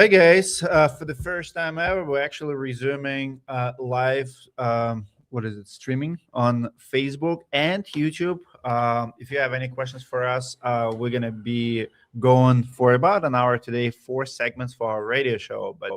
Hi guys, for the first time ever, we're actually resuming live, what is it, streaming on Facebook and YouTube. If you have any questions for us, we're gonna be going for about an hour today, 4 segments for our radio show. But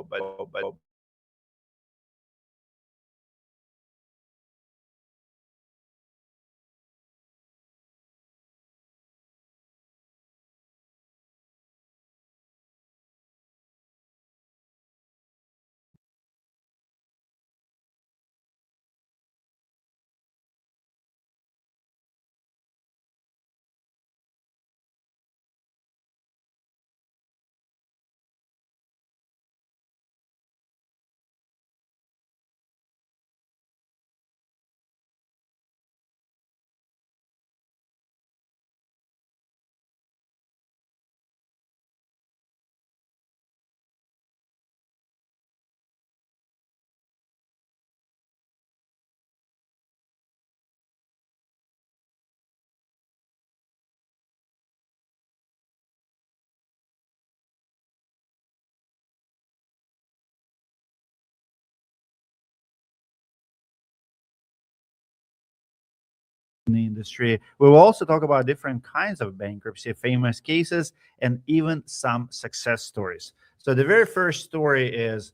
in the industry, we will also talk about different kinds of bankruptcy, famous cases, and even some success stories. So the very first story is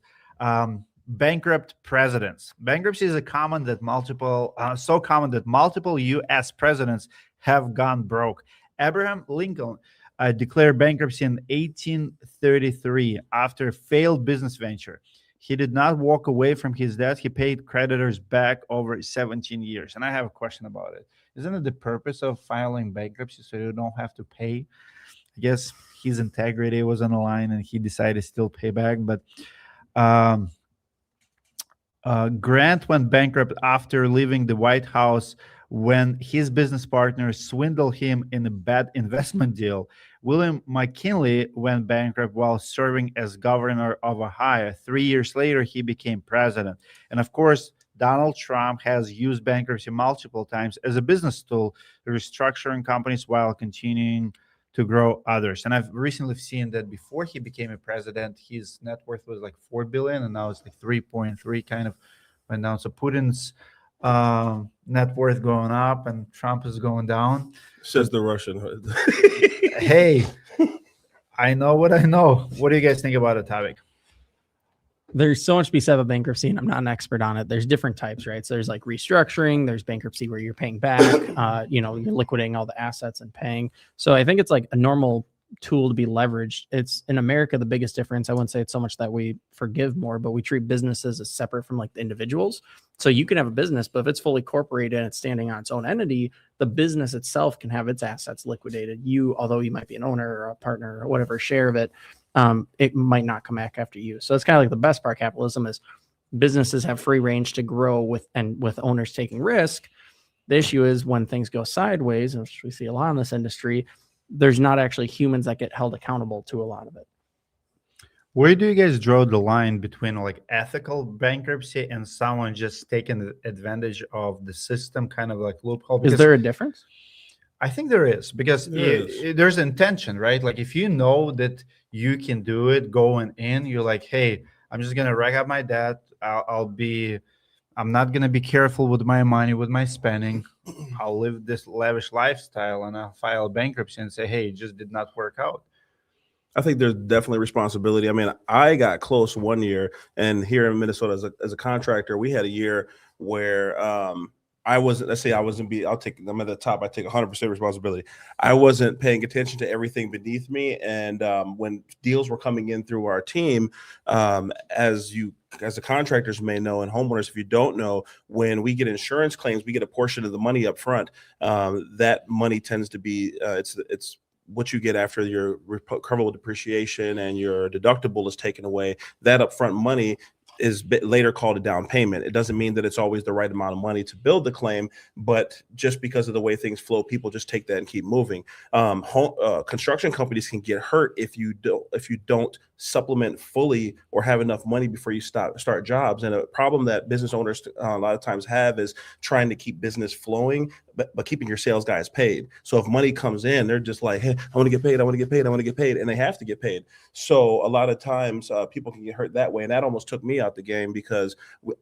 bankrupt presidents. Bankruptcy is so common that multiple U.S. presidents have gone broke. Abraham Lincoln declared bankruptcy in 1833 after a failed business venture. He did not walk away from his debt. He paid creditors back over 17 years. And I have a question about it. Isn't it the purpose of filing bankruptcy so you don't have to pay? I guess his integrity was on the line and he decided to still pay back. But Grant went bankrupt after leaving the White House when his business partners swindled him in a bad investment deal. William McKinley went bankrupt while serving as governor of Ohio. 3 years later, he became president. And of course, Donald Trump has used bankruptcy multiple times as a business tool, restructuring companies while continuing to grow others. And I've recently seen that before he became a president, his net worth was like 4 billion, and now it's like 3.3, kind of went down. So Putin's net worth going up and Trump is going down. Says the Russian. Hey, I know what I know. What do you guys think about the topic? There's so much to be said about bankruptcy, and I'm not an expert on it. There's different types, right? So there's like restructuring, there's bankruptcy where you're paying back, you're liquidating all the assets and paying. So I think it's like a normal tool to be leveraged. It's in America, the biggest difference. I wouldn't say it's so much that we forgive more, but we treat businesses as separate from like the individuals. So you can have a business, but if it's fully corporated and it's standing on its own entity, the business itself can have its assets liquidated. Although you might be an owner or a partner or whatever share of it, it might not come back after you. So it's kind of like the best part of capitalism is businesses have free range to grow with owners taking risk. The issue is when things go sideways, which we see a lot in this industry, there's not actually humans that get held accountable to a lot of it. Where do you guys draw the line between like ethical bankruptcy and someone just taking advantage of the system, kind of like loophole? Is there a difference? I think there is, because there's intention, right? Like if you know that you can do it going in, you're like, hey, I'm just gonna rack up my debt. I'm not gonna be careful with my money, with my spending. I'll live this lavish lifestyle, and I'll file bankruptcy and say, hey, it just did not work out. I think there's definitely responsibility. I mean, I got close one year, and here in Minnesota as a contractor, we had a year where I wasn't, let's say I'm at the top, I take 100% responsibility. I wasn't paying attention to everything beneath me. And when deals were coming in through our team, as the contractors may know, and homeowners, if you don't know, when we get insurance claims, we get a portion of the money up front. That money tends to be, it's what you get after your recoverable depreciation and your deductible is taken away. That upfront money is later called a down payment. It doesn't mean that it's always the right amount of money to build the claim, but just because of the way things flow, people just take that and keep moving. Construction companies can get hurt if you don't supplement fully or have enough money before you start jobs. And a problem that business owners a lot of times have is trying to keep business flowing, but keeping your sales guys paid. So if money comes in, they're just like, hey, I want to get paid, I want to get paid, I want to get paid, and they have to get paid. So a lot of times people can get hurt that way, and that almost took me out the game because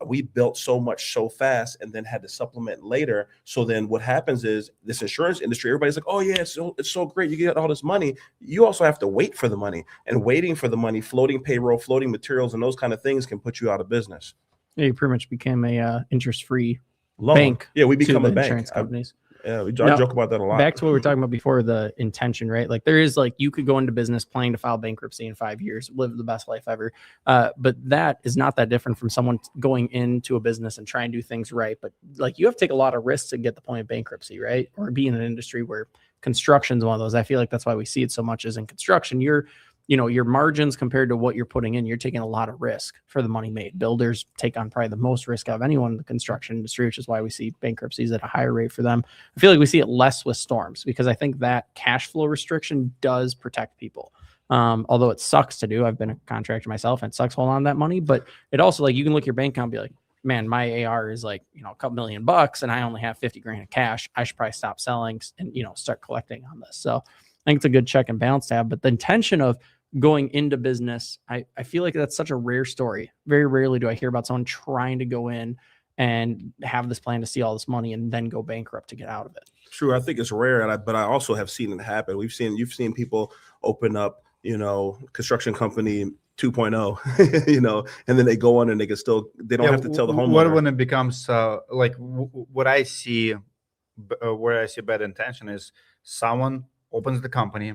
we built so much so fast and then had to supplement later. So then what happens is this insurance industry, everybody's like, oh yeah, it's so great, you get all this money. You also have to wait for the money, and waiting for the money, floating payroll, floating materials, and those kind of things can put you out of business. Yeah, you pretty much became a interest-free Loan. bank. Yeah, we become to a the bank. Insurance companies. I Now, joke about that a lot. Back to what we were talking about before, the intention, right? Like there is like, you could go into business planning to file bankruptcy in 5 years, live the best life ever. But that is not that different from someone going into a business and trying to do things right. But like you have to take a lot of risks to get the point of bankruptcy, right? Or be in an industry where construction is one of those. I feel like that's why we see it so much is in construction. Your margins compared to what you're putting in, you're taking a lot of risk for the money made. Builders take on probably the most risk of anyone in the construction industry, which is why we see bankruptcies at a higher rate for them. I feel like we see it less with storms because I think that cash flow restriction does protect people. Although it sucks to do. I've been a contractor myself and it sucks holding on to that money, but it also like you can look at your bank account and be like, man, my AR is like, a couple $1,000,000 and I only have 50 grand in cash. I should probably stop selling and, start collecting on this. So I think it's a good check and balance to have, but the intention of going into business, I feel like that's such a rare story. Very rarely do I hear about someone trying to go in and have this plan to see all this money and then go bankrupt to get out of it. True. I think it's rare. But I also have seen it happen. You've seen people open up, construction company 2.0, and then they go on and they don't have to tell the homeowner. What when it becomes what I see, where I see bad intention is someone opens the company,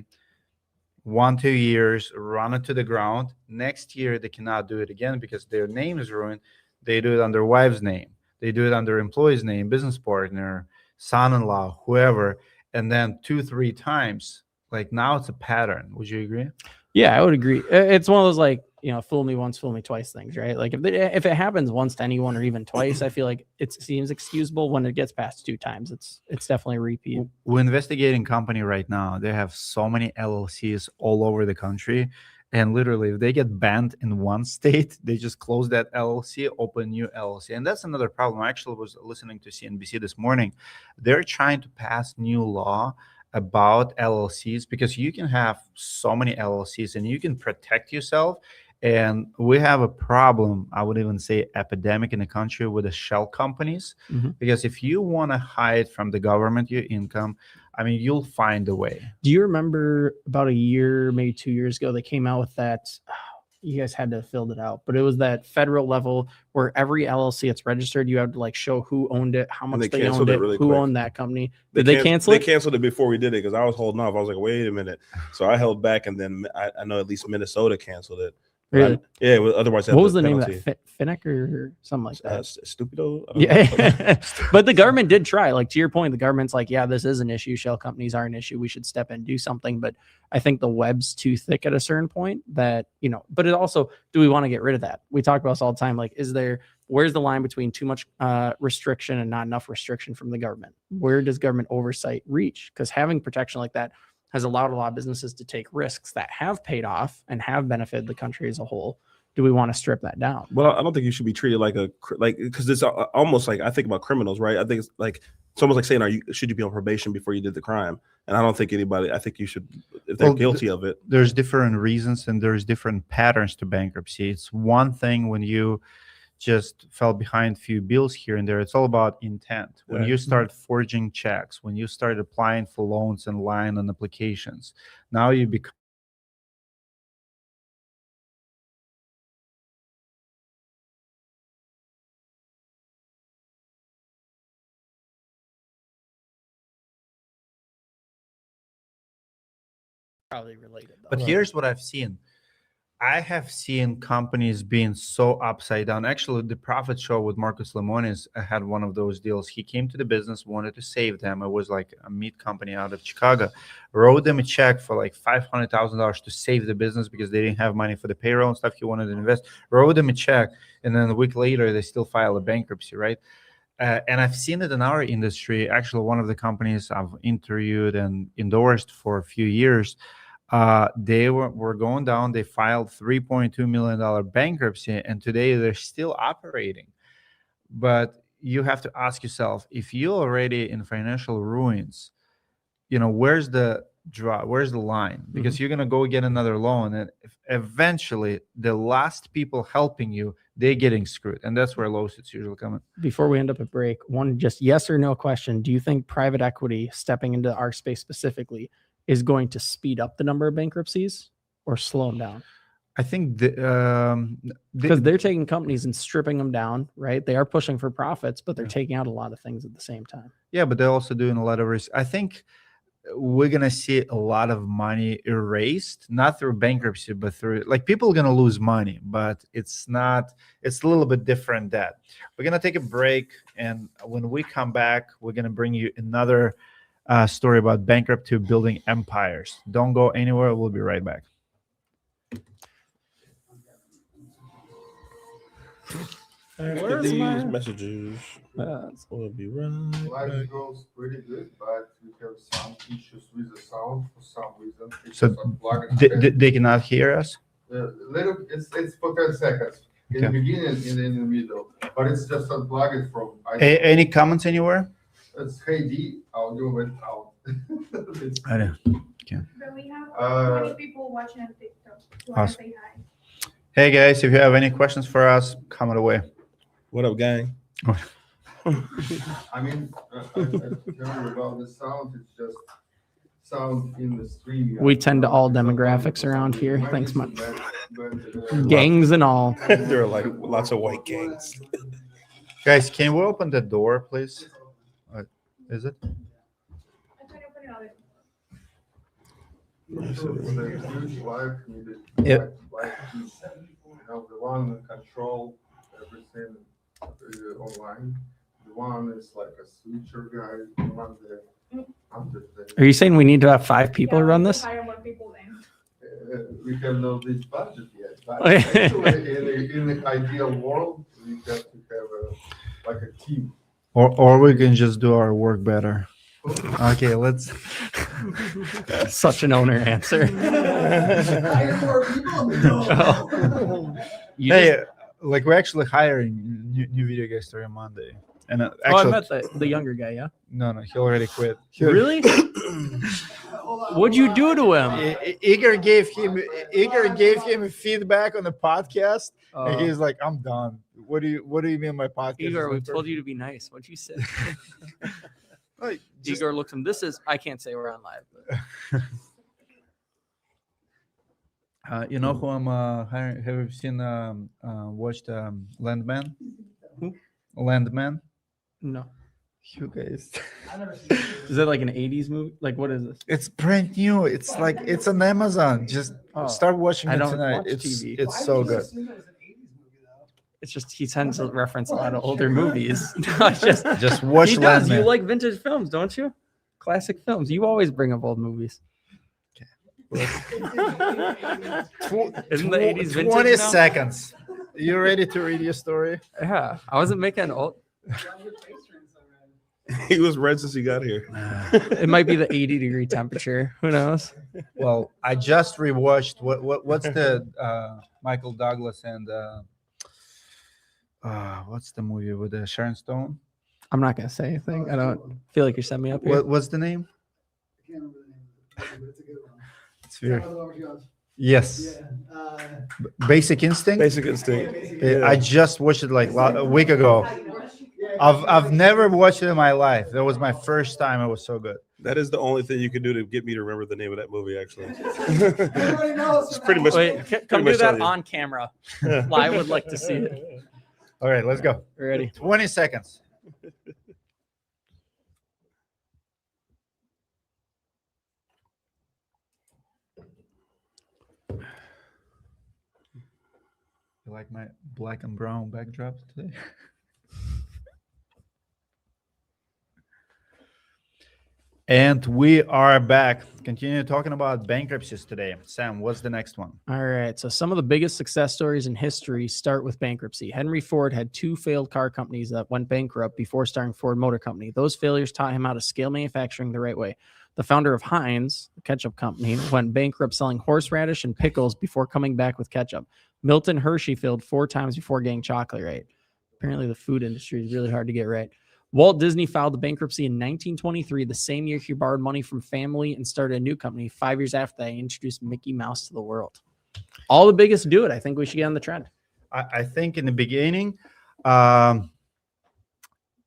1-2 years, run it to the ground. Next year, they cannot do it again because their name is ruined. They do it under wife's name. They do it under employee's name, business partner, son-in-law, whoever. And then 2-3 times, like now it's a pattern. Would you agree? Yeah, I would agree. It's one of those like, fool me once, fool me twice things, right? Like if it happens once to anyone or even twice, I feel like it seems excusable. When it gets past 2 times, it's definitely a repeat. We're investigating company right now. They have so many LLCs all over the country. And literally, if they get banned in one state, they just close that LLC, open new LLC. And that's another problem. I actually was listening to CNBC this morning. They're trying to pass new law about LLCs because you can have so many LLCs and you can protect yourself. And we have a problem, I would even say epidemic in the country with the shell companies. Because if you want to hide from the government your income, you'll find a way. Do you remember about a year, maybe 2 years ago, they came out with that? You guys had to have filled it out, but it was that federal level where every LLC that's registered, you have to like show who owned it, how much they owned it, really who quick. owned that company. Did they cancel it? They canceled it before we did it because I was holding off. I was like, wait a minute. So I held back, and then I know at least Minnesota canceled it. Really? Otherwise, what was the name of that? Finnick or something like that? Stupido. Yeah. But the government did try. Like to your point, the government's like, yeah, this is an issue. Shell companies are an issue. We should step in and do something. But I think the web's too thick at a certain point that, but it also, do we want to get rid of that? We talk about this all the time. Like, where's the line between too much restriction and not enough restriction from the government? Where does government oversight reach? Because having protection like that has allowed a lot of businesses to take risks that have paid off and have benefited the country as a whole. Do we want to strip that down? Well, I don't think you should be treated like because it's almost like I think about criminals, right? I think it's almost like saying, should you be on probation before you did the crime? And I don't think I think you should, if they're guilty of it. There's different reasons and there's different patterns to bankruptcy. It's one thing when you just fell behind a few bills here and there. It's all about intent. When you start forging checks, when you start applying for loans and lying on applications, now you become probably related. But here's what I've seen. I have seen companies being so upside down. Actually, the Profit Show with Marcus Lemonis had one of those deals. He came to the business, wanted to save them. It was like a meat company out of Chicago. Wrote them a check for like $500,000 to save the business because they didn't have money for the payroll and stuff he wanted to invest. Wrote them a check, and then a week later, they still file a bankruptcy, right? And I've seen it in our industry. Actually, one of the companies I've interviewed and endorsed for a few years, They were going down. They filed $3.2 million bankruptcy, and today they're still operating. But you have to ask yourself, if you're already in financial ruins, where's the where's the line? Because you're going to go get another loan, and eventually the last people helping you, they're getting screwed, and that's where lawsuits usually come in. Before we end up at break, one just yes or no question. Do you think private equity stepping into our space specifically is going to speed up the number of bankruptcies or slow them down? I think because they're taking companies and stripping them down, right? They are pushing for profits, but they're taking out a lot of things at the same time. Yeah, but they're also doing a lot of risk. I think we're going to see a lot of money erased, not through bankruptcy, but through, like, people are going to lose money, but it's a little bit different that. We're going to take a break, and when we come back, we're going to bring you another story about bankruptcy building empires. Don't go anywhere. We'll be right back. After these messages, we'll be right Live back. goes pretty good, but we have some issues with the sound for some reason. It's So just unplugged. they cannot hear us? It's for 10 seconds. In the Okay. beginning and in the middle. But it's just unplugged from Any comments anywhere? it's HD audio went out. I don't. But we have 20 people watching on TikTok. You want to Awesome. say hi? Hey guys, if you have any questions for us, comment away. What up, gang? I mean, I tell you about the sound, it's just sound in the stream. We tend to all demographics around here. Thanks, much. man. Gangs and all. There are like lots of white gangs. Guys, can we open the door, please? Is it? I'm trying to put it on it. Yep. The one control everything online. The one is like a switcher guy. The one there. Are you saying we need to have 5 people Yeah, run we this? hire more people then. We have no this budget yet, but Oh, yeah. actually in the ideal world, we have to have like a team. Or we can just do our work better. Okay, let's. Such an owner answer. You Hey, like, we're actually hiring new video guys starting Monday, and I actually, met the younger guy, yeah? no, he already quit. Really? What'd you do to him? Igor gave him feedback on the podcast, and he's like, "I'm done. What do you mean my podcast?" Igor, we've told you to be nice. What'd you say? Like, just- Igor looks at him. I can't say we're on live. But you know who I'm hiring? Have you seen watched Landman? Who? Landman. no. You guys. Is that like an 80s movie? Like, what is this? It's brand new. It's like it's on Amazon. Just Oh, start watching I it don't tonight. watch TV. It's so good. It's just he tends to reference a lot of older movies. No, it's Just watch he does. Landman. You like vintage films, don't you? Classic films. You always bring up old movies. Isn't the 80s vintage 20 now? seconds. You ready to read your story? Yeah, I wasn't making old. He was red since he got here. It might be the 80-degree temperature. Who knows? Well, I just rewatched what's the Michael Douglas and what's the movie with Sharon Stone? I'm not gonna say anything. I don't feel like you're setting me up here. What's the name? I can't remember the name of it, but it's a good one. It's very, Yeah. yes. Basic Instinct. Basic Instinct. I just watched it like a week ago. I've never watched it in my life. That was my first time. It was so good. That is the only thing you can do to get me to remember the name of that movie, actually. Everybody knows. It's pretty much. Wait, come much do that tell you. on camera. Well, I would like to see it. All right, let's go. Ready? 20 seconds. You like my black and brown backdrop today? And we are back. Continue talking about bankruptcies today. Sam, what's the next one? All right. So some of the biggest success stories in history start with bankruptcy. Henry Ford had 2 failed car companies that went bankrupt before starting Ford Motor Company. Those failures taught him how to scale manufacturing the right way. The founder of Heinz, the ketchup company, went bankrupt selling horseradish and pickles before coming back with ketchup. Milton Hershey failed 4 times before getting chocolate right. Apparently the food industry is really hard to get right. Walt Disney filed the bankruptcy in 1923, the same year he borrowed money from family and started a new company. 5 years after that, he introduced Mickey Mouse to the world. All the biggest do it. I think we should get on the trend. I think in the beginning,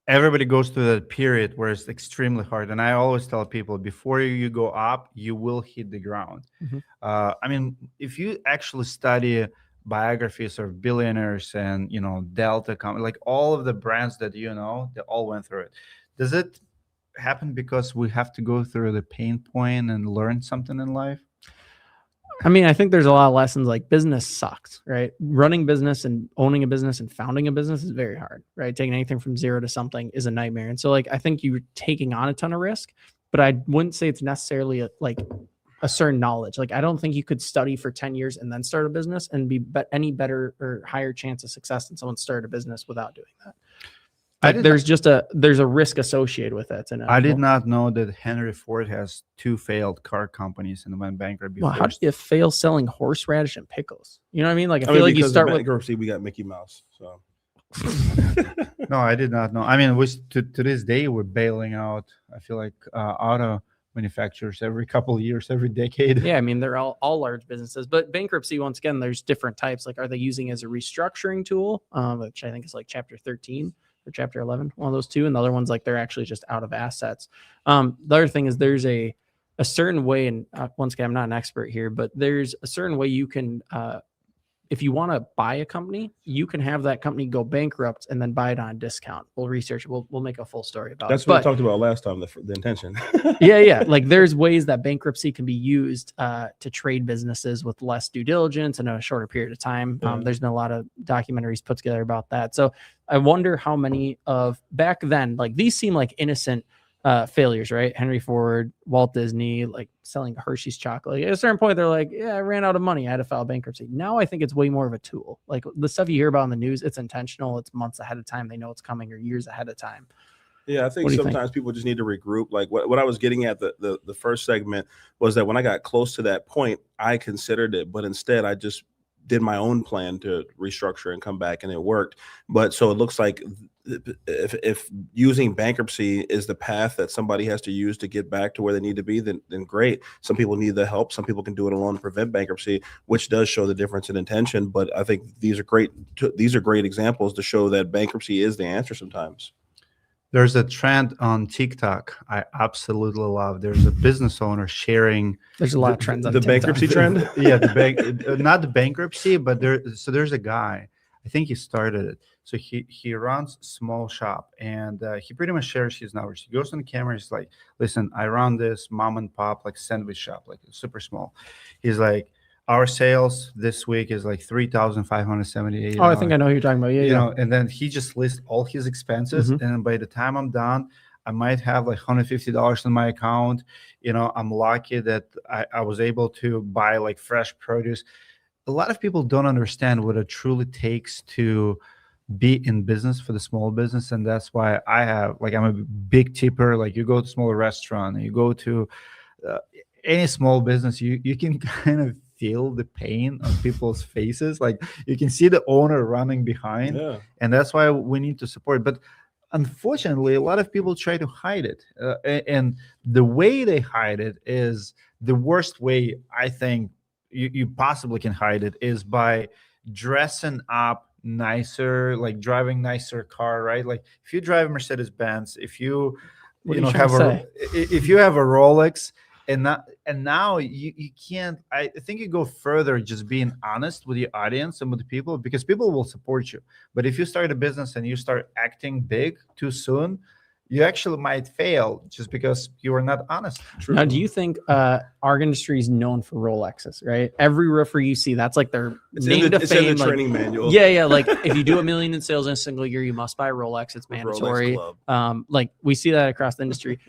everybody goes through that period where it's extremely hard. And I always tell people, before you go up, you will hit the ground. I mean, if you actually study biographies of billionaires and, Delta company, like all of the brands that they all went through it. Does it happen because we have to go through the pain point and learn something in life? I mean, I think there's a lot of lessons, like business sucks, right? Running business and owning a business and founding a business is very hard, right? Taking anything from zero to something is a nightmare. And so I think you're taking on a ton of risk, but I wouldn't say it's necessarily a certain knowledge. I don't think you could study for 10 years and then start a business and be any better or higher chance of success than someone started a business without doing that. There's a risk associated with it. I did not know that Henry Ford has 2 failed car companies and went bankrupt before. Well, how do you fail selling horseradish and pickles? You know what I mean? I feel like you start with bankruptcy. We got Mickey Mouse. So no, I did not know. I mean, to this day, we're bailing out. I feel like auto manufacturers every couple of years, every decade. Yeah, I mean, they're all large businesses, but bankruptcy, once again, there's different types. Are they using it as a restructuring tool, which I think is chapter 13 or chapter 11, one of those two, and the other one's they're actually just out of assets. The other thing is there's a certain way, and once again, I'm not an expert here, but there's a certain way you can if you want to buy a company, you can have that company go bankrupt and then buy it on a discount. We'll research it. We'll make a full story about That's it. what we talked about last time, the intention. Yeah. There's ways that bankruptcy can be used to trade businesses with less due diligence in a shorter period of time. There's been a lot of documentaries put together about that. So I wonder how many of back then, these seem like innocent failures, right? Henry Ford, Walt Disney, selling Hershey's chocolate. At a certain point, they're yeah, I ran out of money. I had to file bankruptcy. Now I think it's way more of a tool. The stuff you hear about in the news, it's intentional. It's months ahead of time. They know it's coming, or years ahead of time. Yeah, I think sometimes people just need to regroup. What I was getting at the first segment was that when I got close to that point, I considered it, but instead I just did my own plan to restructure and come back, and it worked. But so it looks like if using bankruptcy is the path that somebody has to use to get back to where they need to be, then great. Some people need the help. Some people can do it alone to prevent bankruptcy, which does show the difference in intention. But I think these are great examples to show that bankruptcy is the answer sometimes. There's a trend on TikTok I absolutely love. There's a business owner sharing. There's a lot of trends on the TikTok. bankruptcy trend. Yeah, not the bankruptcy, but there's a guy. I think he started it. So he runs a small shop, and he pretty much shares his numbers. He goes on the camera. He's like, "Listen, I run this mom and pop sandwich shop, super small." He's like, "Our sales this week is $3,578." Oh, I think I know who you're talking about. Yeah, and then he just lists all his expenses, and by the time I'm done, I might have $150 in my account. I'm lucky that I was able to buy fresh produce. A lot of people don't understand what it truly takes to be in business for the small business, and that's why I'm a big tipper. You go to a small restaurant, you go to any small business, you can kind of feel the pain on people's faces. You can see the owner running behind, and that's why we need to support. But unfortunately, a lot of people try to hide it, and the way they hide it is the worst way. I think you possibly can hide it is by dressing up nicer, driving nicer car, right? If you drive a Mercedes-Benz, if you have a Rolex, and now you can't. I think you go further just being honest with your audience and with the people, because people will support you. But if you start a business and you start acting big too soon, you actually might fail just because you are not honest. Now, do you think our industry is known for Rolexes, right? Every roofer you see, that's their name to fame. It's in the training manual. Yeah. If you do $1 million in sales in a single year, you must buy a Rolex. It's mandatory. Rolex Club. We see that across the industry.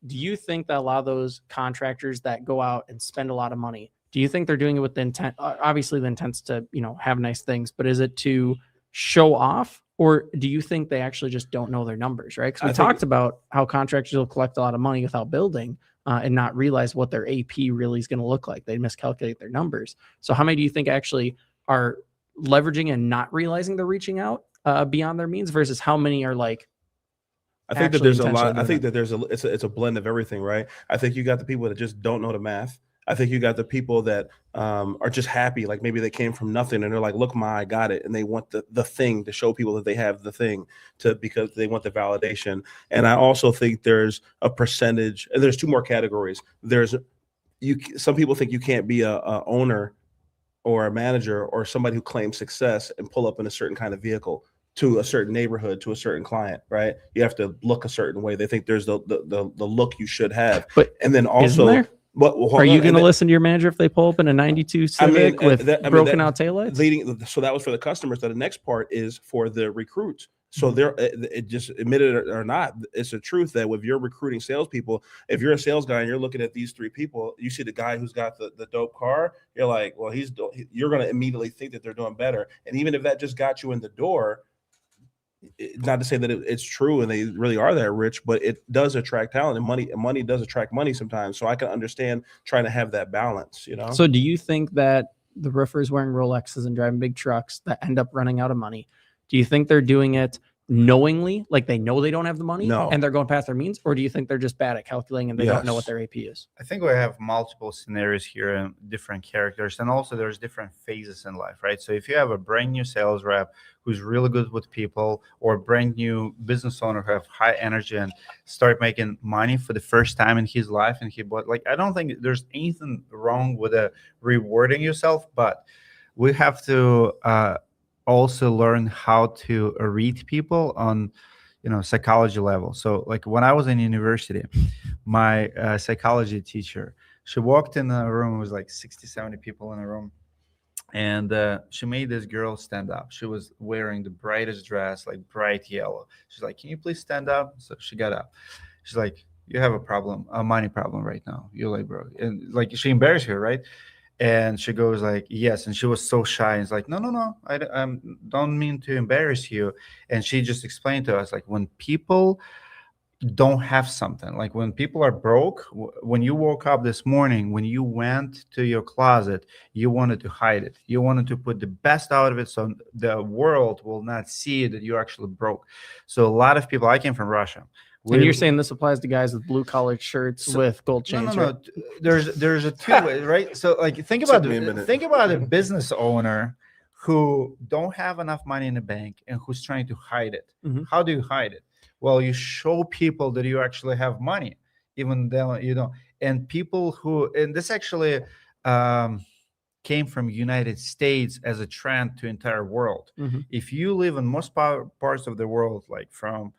do you think that a lot of those contractors that go out and spend a lot of money, do you think they're doing it with the intent? Obviously, the intent's to, have nice things, but is it to show off? Or do you think they actually just don't know their numbers, right? Because we talked about how contractors will collect a lot of money without building and not realize what their AP really is going to look like. They miscalculate their numbers. So how many do you think actually are leveraging and not realizing they're reaching out beyond their means versus how many are like, I think that there's a lot. intentionally I think doing that it's a blend of everything, right? I think you got the people that just don't know the math. I think you got the people that are just happy, like maybe they came from nothing and they're like, "Look, I got it," and they want the thing to show people that they have the thing because they want the validation. And I also think there's a percentage, and there's two more categories. Some people think you can't be a owner or a manager or somebody who claims success and pull up in a certain kind of vehicle to a certain neighborhood, to a certain client, right? You have to look a certain way. They think there's the look you should have. But and then also, isn't there? Well, Are you going to listen to your manager if they pull up in a 92 Civic with broken out taillights? So that was for the customers. So the next part is for the recruits. So it just admitted it or not, it's a truth that if you're recruiting salespeople, if you're a sales guy and you're looking at these three people, you see the guy who's got the dope car, you're like, well, you're going to immediately think that they're doing better. And even if that just got you in the door, not to say that it's true and they really are that rich, but it does attract talent, and money does attract money sometimes. So I can understand trying to have that balance, So do you think that the roofers wearing Rolexes and driving big trucks that end up running out of money, do you think they're doing it knowingly, like they know they don't have the money and they're going past their means? Or do you think they're just bad at calculating and they don't know what their AP is? I think we have multiple scenarios here and different characters, and also there's different phases in life, right? So if you have a brand new sales rep who's really good with people, or a brand new business owner who have high energy and start making money for the first time in his life, and I don't think there's anything wrong with rewarding yourself, but we have to also learn how to read people on psychology level. So like when I was in university, my psychology teacher, she walked in a room, it was like 60-70 people in a room, and she made this girl stand up. She was wearing the brightest dress, like bright yellow. She's like, "Can you please stand up?" So she got up. She's like, "You have a money problem right now. You're like, bro," and like she embarrassed her, right? And she goes like, "Yes." And she was so shy. And it's like, no, I don't mean to embarrass you. And she just explained to us, like, when people don't have something, like when people are broke, when you woke up this morning, when you went to your closet, you wanted to hide it. You wanted to put the best out of it so the world will not see that you're actually broke. So a lot of people, I came from Russia. And you're saying this applies to guys with blue collared shirts with gold chains? No. There's a two-way, right? So like think about a business owner who don't have enough money in the bank and who's trying to hide it. Mm-hmm. How do you hide it? Well, you show people that you actually have money, even though you don't. And people and this actually came from United States as a trend to entire world. Mm-hmm. If you live in most parts of the world, like from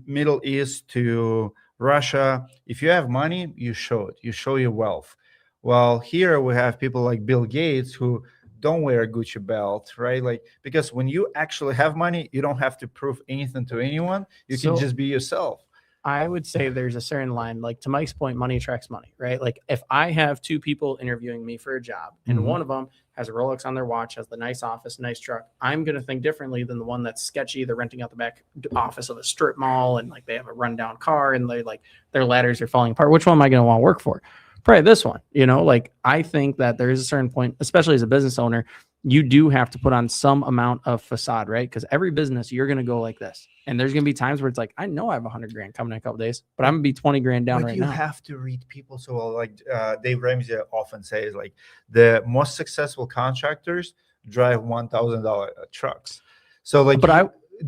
Middle East to Russia, if you have money, you show it. You show your wealth. Well, here we have people like Bill Gates who don't wear a Gucci belt, right? Like, because when you actually have money, you don't have to prove anything to anyone. You can just be yourself. I would say there's a certain line, like to Mike's point, money attracts money, right? Like if I have two people interviewing me for a job and one of them has a Rolex on their watch, has the nice office, nice truck, I'm going to think differently than the one that's sketchy. They're renting out the back office of a strip mall and like they have a rundown car and they like their ladders are falling apart. Which one am I going to want to work for? Probably this one, like I think that there is a certain point, especially as a business owner, you do have to put on some amount of facade, right? Because every business, you're going to go like this. And there's going to be times where it's like, I know I have $100,000 coming in a couple days, but I'm going to be 20 grand down right now. You have to read people so well. Like Dave Ramsey often says, like the most successful contractors drive $1,000 trucks. So like,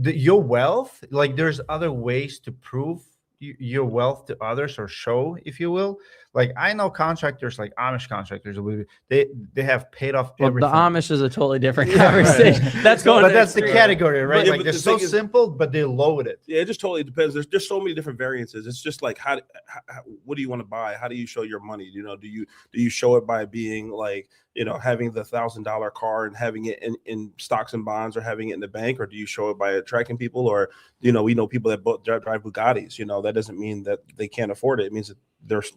your wealth, like there's other ways to prove your wealth to others or show, if you will. Like I know contractors, like Amish contractors, they have paid off everything. The Amish is a totally different conversation. Right. That's the category, right? But, like they're so simple, but they load it. Yeah, it just totally depends. There's just so many different variances. It's just like how what do you want to buy? How do you show your money? Do you show it by being like having the $1,000 car and having it in stocks and bonds or having it in the bank, or do you show it by attracting people? Or we know people that both drive Bugattis. that doesn't mean that they can't afford it. It means that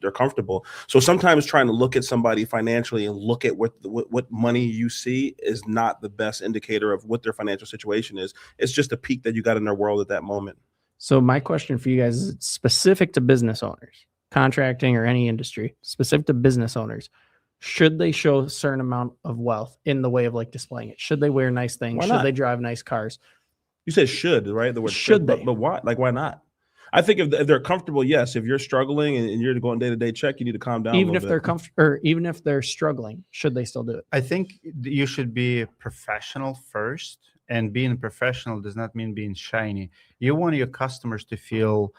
they're comfortable. So sometimes trying to look at somebody financially and look at what money you see is not the best indicator of what their financial situation is. It's just a peak that you got in their world at that moment. So my question for you guys is specific to business owners, contracting or any industry, specific to business owners. Should they show a certain amount of wealth in the way of like displaying it? Should they wear nice things? Why Should not? they drive nice cars? You said should, right? The word Should but, they? But why? Like, why not? I think if they're comfortable, yes. If you're struggling and you're going day-to-day check, you need to calm down. Even a if little they're bit. comfortable, or even if they're struggling, should they still do it? I think you should be professional first, and being professional does not mean being shiny. You want your customers to feel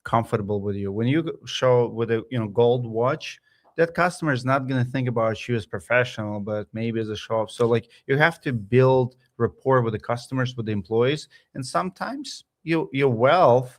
comfortable with you. When you show with a gold watch, that customer is not going to think about you as professional, but maybe as a show off. So like you have to build rapport with the customers, with the employees, and sometimes your wealth,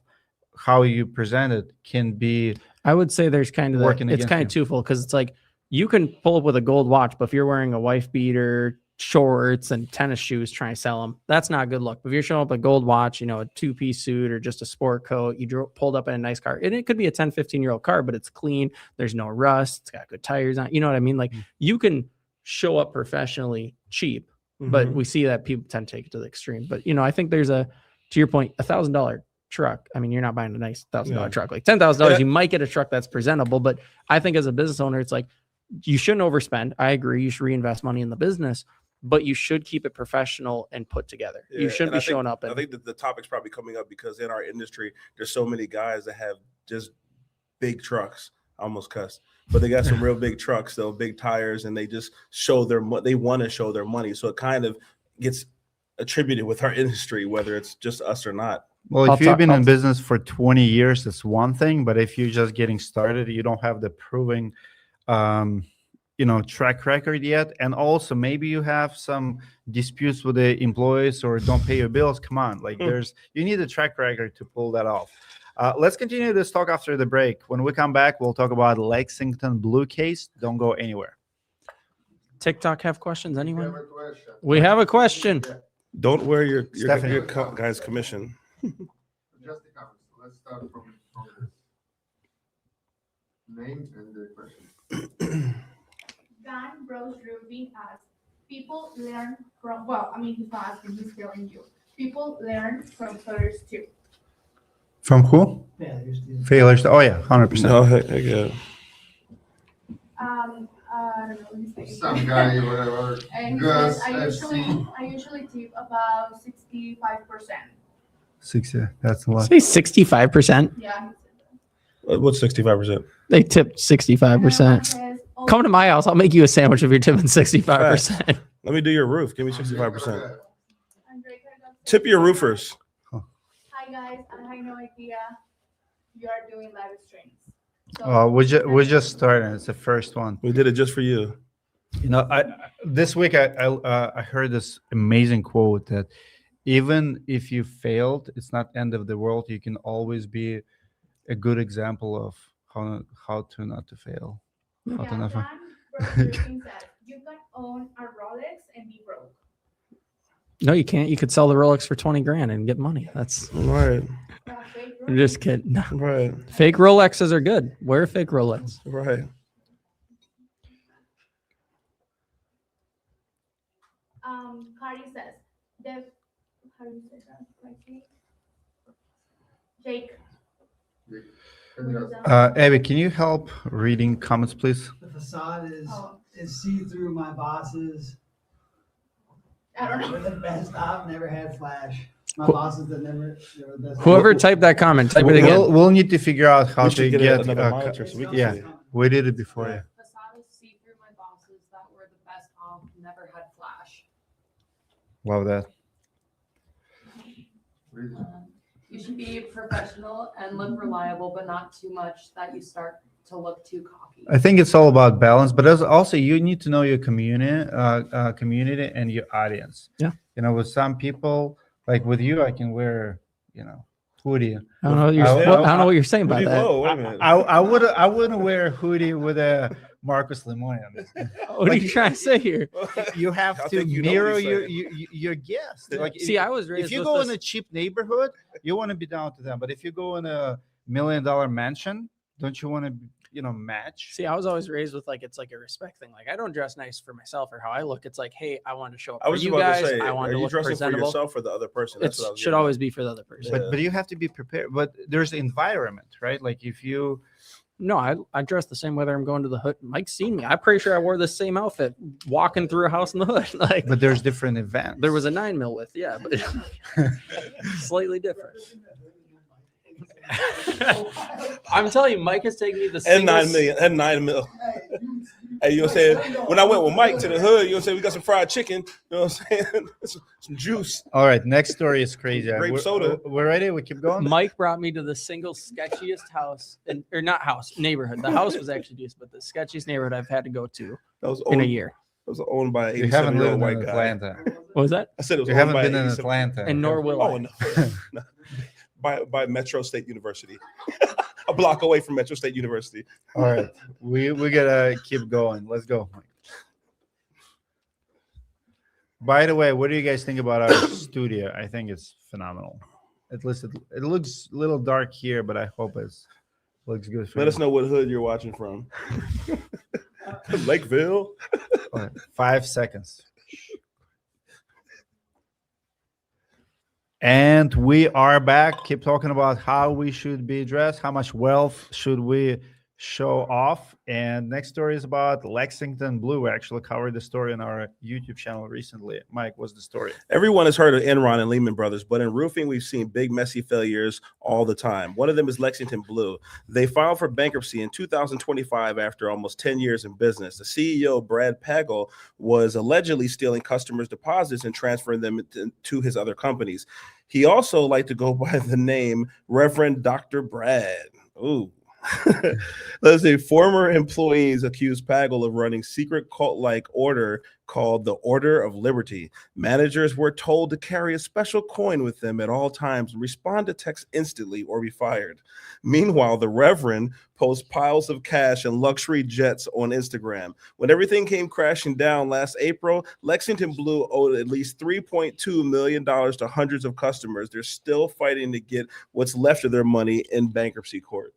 how you present it, can be. I would say there's kind of Working it's against kind you. of twofold, because it's like you can pull up with a gold watch, but if you're wearing a wife beater, shorts, and tennis shoes trying to sell them, that's not a good look. But if you're showing up a gold watch, a two-piece suit or just a sport coat, you pulled up in a nice car, and it could be a 10, 15-year-old car, but it's clean. There's no rust. It's got good tires on. You know what I mean? Like you can show up professionally cheap, but we see that people tend to take it to the extreme. But I think there's to your point, $1,000 truck. I mean, you're not buying a nice $1,000 truck. Like $10,000, you might get a truck that's presentable. But I think as a business owner, it's like you shouldn't overspend. I agree. You should reinvest money in the business, but you should keep it professional and put together. You shouldn't be showing up. I think that the topic's probably coming up because in our industry, there's so many guys that have just big trucks. I almost cussed, but they got some real big trucks, though, big tires, and they just show they want to show their money. So it kind of gets attributed with our industry, whether it's just us or not. Well, if you've been in business for 20 years, it's one thing, but if you're just getting started, you don't have the proving, track record yet. And also maybe you have some disputes with the employees or don't pay your bills. Come on, like you need a track record to pull that off. Let's continue this talk after the break. When we come back, we'll talk about Lexington Blue case. Don't go anywhere. TikTok have questions? Anyone? Have a question. We have a question. Don't wear your Stephanie. guy's commission. Just the comments. Let's start from this. Name and the question. Dan Bros Ruby asks, people learn from, he's not asking, he's telling you. People learn from failures too. From who? Yeah, you're still. Failures. Oh yeah, 100%. No, heck yeah. I don't know his name. Some guy, whatever. And he Gus, says, FC. I usually tip about 65%. 60. That's a lot. Say 65%. Yeah. What's 65%? They tipped 65%. Come to my house. I'll make you a sandwich if you're tipping 65%. Let me do your roof. Give me 65%. Andre Tip your roofers. Hi guys, I had no idea you are doing live streams. So We're just starting. It's the first one. We did it just for you. This week I heard this amazing quote that even if you failed, it's not end of the world. You can always be a good example of how to not to fail. How to not fail. Dan said, you can own a Rolex and be broke. No, you can't. You could sell the Rolex for 20 grand and get money. That's Right. Fake I'm Rolex. just kidding. No. Right. Fake Rolexes are good. Wear a fake Rolex. Right. Cardi says, how do you say that? Like Jake. Can you ask? Abby, can you help reading comments, please? The facade Oh. is see through. My bosses I don't were know. the best. I've never had flash. My Who- bosses that never. They were the best. Whoever typed that comment, type it again. We'll need to figure out how We to should get. get another monitor so we can yeah. see. We did it before. Yeah. Facade see through my bosses that were the best off, never had flash. Love that. Read it. You should be professional and look reliable, but not too much that you start to look too cocky. I think it's all about balance, but also you need to know your community and your audience. Yeah. With some people, like with you, I can wear, hoodie. I don't know what you're, I- I don't know what you're saying about that. Whoa, wait a minute. I wouldn't wear a hoodie with a Marcus Limoni on it. What are you trying to say here? You have I to think you know mirror what he's your guest. Like See, I was raised if you with go this. in a cheap neighborhood, you want to be down to them. But if you go in a million mansion, don't you want to, match? See, I was always raised with like it's like a respect thing. Like I don't dress nice for myself or how I look. It's like, hey, I want to show up I for was you about guys. to say, I are want to you look dressing for presentable. yourself or the other person? It That's what I was should getting at. always be for the other person. Yeah. But you have to be prepared. But there's environment, right? Like if you No, I dress the same whether I'm going to the hood. Mike's seen me. I'm pretty sure I wore the same outfit walking through a house in the hood. Like, but there's different events. there was a 9 mil width, yeah, but slightly different. I'm telling you, Mike has taken me the And 9 singles- million, and 9 mil. Hey, you know what I'm saying? When I went with Mike to the hood, you know what I'm saying? We got some fried chicken, you know what I'm saying? some juice. All right, next story is crazy. Grape We're- soda. We're ready. We keep going. Mike brought me to the single sketchiest house, or not house, neighborhood. The house was actually decent, but the sketchiest neighborhood I've had to go to That was in a owned, year. that was owned by an You haven't 87-year-old lived in white guy. Atlanta. What was that? I said it was You owned haven't by been an in 87 Atlanta. And nor will I. Oh, no. No. By Metro State University. A block away from Metro State University. All right, we gotta keep going. Let's go. By the way, what do you guys think about our studio? I think it's phenomenal. At least it looks a little dark here, but I hope it looks good. For Let you. us know what hood you're watching from. Lakeville. All right, 5 seconds. And we are back. Keep talking about how we should be dressed, how much wealth should we show off. And next story is about Lexington Blue. We actually covered the story on our YouTube channel recently. Mike, what's the story? Everyone has heard of Enron and Lehman Brothers, but in roofing, we've seen big, messy failures all the time. One of them is Lexington Blue. They filed for bankruptcy in 2025 after almost 10 years in business. The CEO, Brad Pagel, was allegedly stealing customers' deposits and transferring them to his other companies. He also liked to go by the name Reverend Dr. Brad. Ooh. Let's say former employees accused Pagel of running secret cult-like order called the Order of Liberty. Managers were told to carry a special coin with them at all times and respond to texts instantly or be fired. Meanwhile, the Reverend posts piles of cash and luxury jets on Instagram. When everything came crashing down last April, Lexington Blue owed at least $3.2 million to hundreds of customers. They're still fighting to get what's left of their money in bankruptcy court.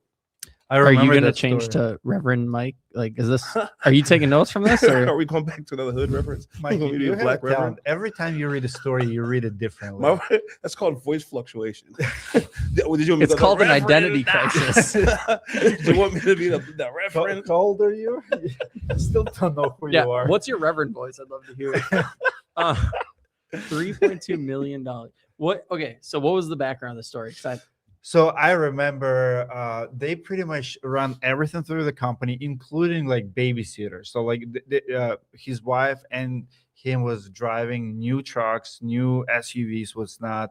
Are you going to change to Reverend Mike? Like, is this? Are you taking notes from this? Or? Are we going back to another hood reference? Mike, You you a have black a talent. reverend? Every time you read a story, you read it differently. That's called voice fluctuation. Did you want me to It's go, called an "Reverend"? identity crisis. Did you want me to be the How reverend? old are you? I still don't know who Yeah. you are. What's your Reverend voice? I'd love to hear it. $3.2 million. What? Okay. So what was the background of the story? 'Cause So I remember they pretty much run everything through the company, including like babysitters. So like his wife and him was driving new trucks, new SUVs. Was not,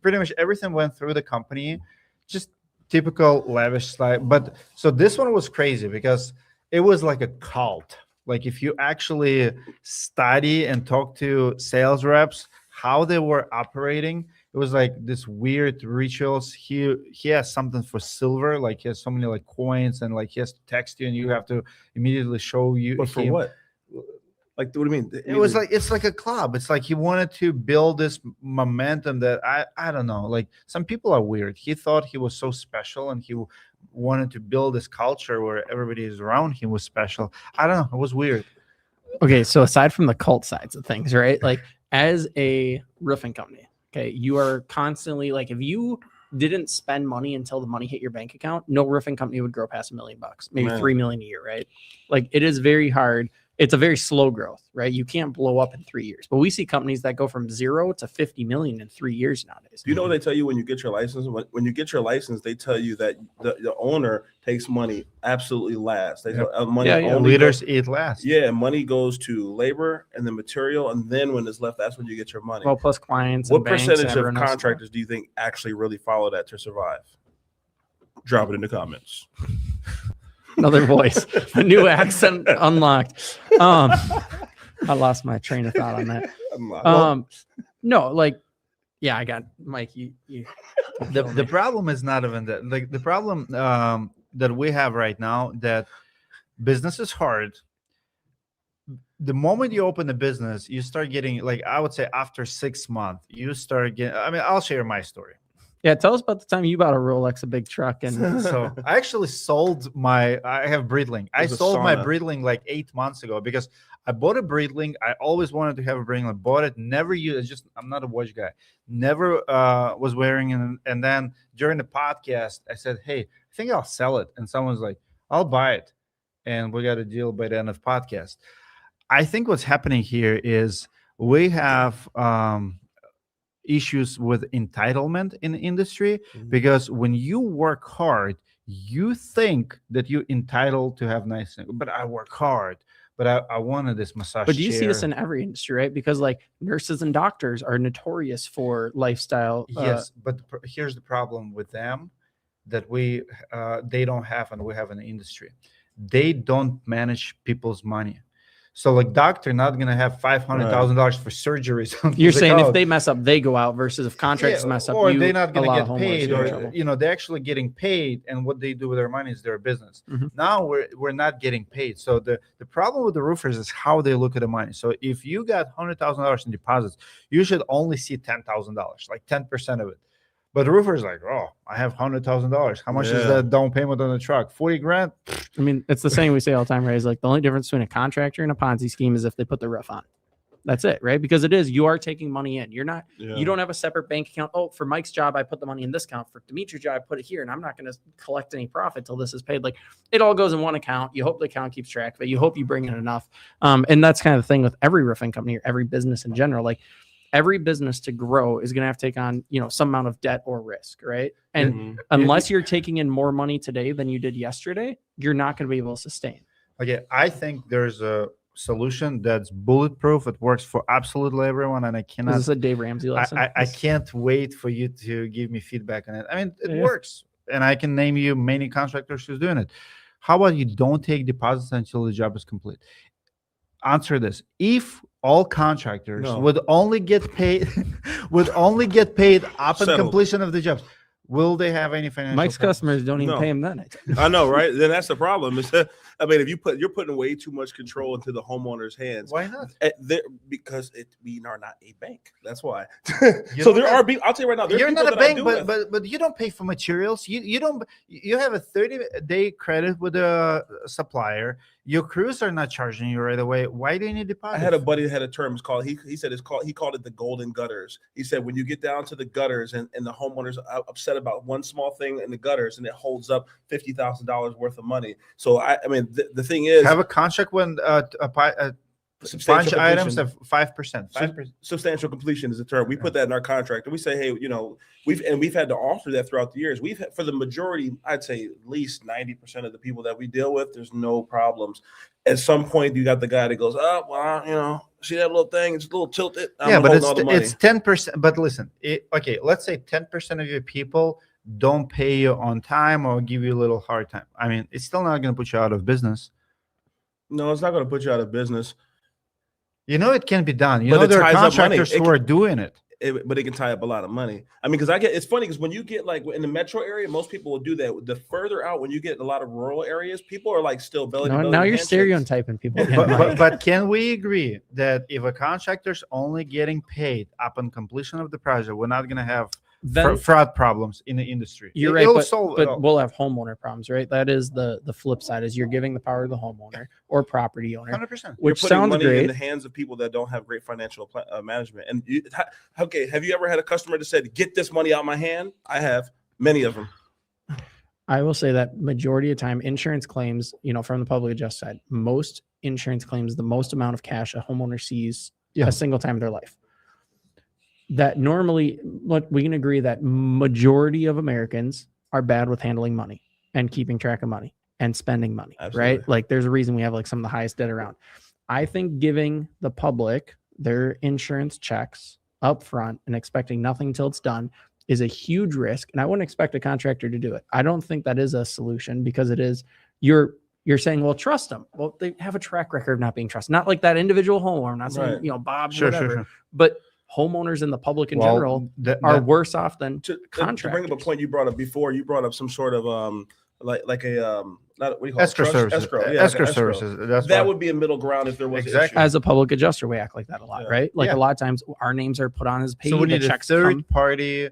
pretty much everything went through the company. Just typical lavish style. But so this one was crazy because it was like a cult. Like if you actually study and talk to sales reps, how they were operating. It was like this weird rituals. He has something for silver, like he has so many like coins, and like he has to text you, and you have to immediately show you. But for him. what? Like, what do you mean? It was like it's like a club. It's like he wanted to build this momentum that I don't know. Like some people are weird. He thought he was so special, and he wanted to build this culture where everybody is around him was special. I don't know. It was weird. Okay, so aside from the cult sides of things, right? Like as a roofing company, okay, you are constantly like if you didn't spend money until the money hit your bank account, no roofing company would grow past $1 million, maybe Man. 3 million a year, right? Like it is very hard. It's a very slow growth, right? You can't blow up in 3 years. But we see companies that go from 0 to 50 million in 3 years nowadays. Do you know what they tell you when you get your license? When you get your license, they tell you that the owner takes money absolutely last. They tell, money Yeah, yeah. only Leaders goes, eat last. yeah, money goes to labor and the material, and then when it's left, that's when you get your money. Well, plus clients. What and banks and percentage of everyone else. contractors do you think actually really follow that to survive? Drop it in the comments. Another voice, a new accent unlocked. I lost my train of thought on that. No, like, yeah, I got Mike. You The problem is not even that. Like the problem that we have right now that business is hard. The moment you open a business, you start getting like I would say after 6 months, you start getting. I mean, I'll share my story. Yeah, tell us about the time you bought a Rolex, a big truck, and So I actually sold I have Breedling. I It was a sold my sauna. Breedling like 8 months ago because I bought a Breedling. I always wanted to have a Breedling. I bought it, never used. It's just I'm not a watch guy. Never was wearing it. And then during the podcast, I said, "Hey, I think I'll sell it." And someone's like, "I'll buy it," and we got a deal by the end of podcast. I think what's happening here is we have issues with entitlement in the industry because when you work hard, you think that you're entitled to have nice things. But I work hard, but I wanted this massage but do you see this chair. in every industry, right? Because like nurses and doctors are notorious for lifestyle. Yes, but here's the problem with them that they don't have and we have in the industry. They don't manage people's money. So like doctor not gonna have $500,000 for surgeries. You're saying if they mess up, they go out versus if contractors Yeah, mess up, or you, they're not a going to lot get of homeowners paid, get in or trouble. they're actually getting paid, and what they do with their money is their business. Mhm. Now we're not getting paid. So the problem with the roofers is how they look at the money. So if you got $100,000 in deposits, you should only see $10,000, like 10% of it. But the roofer's like, oh, I have $100,000. How much is Yeah. that down payment on the truck? 40 grand. I mean, it's the same we say all the time, right? It's like the only difference between a contractor and a Ponzi scheme is if they put the roof on. That's it, right? Because you are taking money in. You're not, you don't have a separate bank account. Oh, for Mike's job, I put the money in this account. For Dmitry's job, I put it here, and I'm not going to collect any profit till this is paid. Like it all goes in one account. You hope the account keeps track of it. You hope you bring in enough. And that's kind of the thing with every roofing company or every business in general. Like every business to grow is going to have to take on, some amount of debt or risk, right? And unless you're taking in more money today than you did yesterday, you're not going to be able to sustain. Okay, I think there's a solution that's bulletproof. It works for absolutely everyone, and I Is cannot. this a Dave Ramsey lesson? I can't wait for you to give me feedback on it. I mean, it Yeah. works, and I can name you many contractors who's doing it. How about you don't take deposits until the job is complete? Answer this: if all contractors No. would only get paid, would only get paid upon Settled. completion of the jobs, will they have any financial? Mike's problems? customers don't even No. pay him then. I know, right? Then that's the problem. Is that, I mean, if you're putting way too much control into the homeowner's hands, Why not? because we are not a bank. That's why. You So don't there have- are. I'll tell you right now. There's You're people not a that I bank, do but, with. but you don't pay for materials. You don't. You have a 30-day credit with a supplier. Your crews are not charging you right away. Why do you need I deposits? had a buddy that had a term. It's called. He said it's called. He called it the golden gutters. He said when you get down to the gutters and the homeowner's upset about one small thing in the gutters and it holds up $50,000 worth of money. So I mean the thing is have a contract when bunch substantial items completion. of 5%. 5%. Substantial completion is the term. We put that in our contract, and we say, hey, we've had to offer that throughout the years. We've had, for the majority, I'd say at least 90% of the people that we deal with, there's no problems. At some point, you got the guy that goes, oh, well, see that little thing? It's a little tilted. Yeah, but all the money. it's 10%. But listen, okay, let's say 10% of your people don't pay you on time or give you a little hard time. I mean, it's still not going to put you out of business. No, it's not going to put you out of business. It can be done. But it There are ties up money. contractors It who are doing it. But it can tie up a lot of money. I mean, because it's funny because when you get like in the metro area, most people will do that. The further out, when you get a lot of rural areas, people are like still belly to belly. Now you're handshakes. stereotyping people. But can we agree that if a contractor's only getting paid upon completion of the project, we're not going to have fraud problems in the industry? You're right, It'll solve it all. but we'll have homeowner problems, right? That is the flip side, is you're giving the power to the homeowner or property owner, 100%. You're which putting sounds money in great. the hands of people that don't have great financial management. And okay, have you ever had a customer that said, "Get this money out of my hand"? I have many of them. I will say that majority of time, insurance claims, from the public adjuster side, most insurance claims the most amount of cash a homeowner sees a single time in their life. That normally, we can agree that majority of Americans are bad with handling money and keeping track of money and spending money, Absolutely. right? Like there's a reason we have like some of the highest debt around. I think giving the public their insurance checks up front and expecting nothing until it's done is a huge risk. And I wouldn't expect a contractor to do it. I don't think that is a solution because it is, you're saying, well, trust them. Well, they have a track record of not being trusted. Not like that individual homeowner. I'm not saying, Right. Bob, Sure, whatever. sure. But homeowners in the public in general are worse off than To bring up a contractors. point you brought up before, you brought up some sort of like a not what do you call Escrow it? Trust? services. Escrow, yeah, Escrow like an escrow. services. That's That why- would be a middle ground if there was Exactly. an issue. As a public adjuster, we act like that a lot, Yeah. right? Like Yeah. a lot of times our names are put on as paid. So we the need a checks third come. party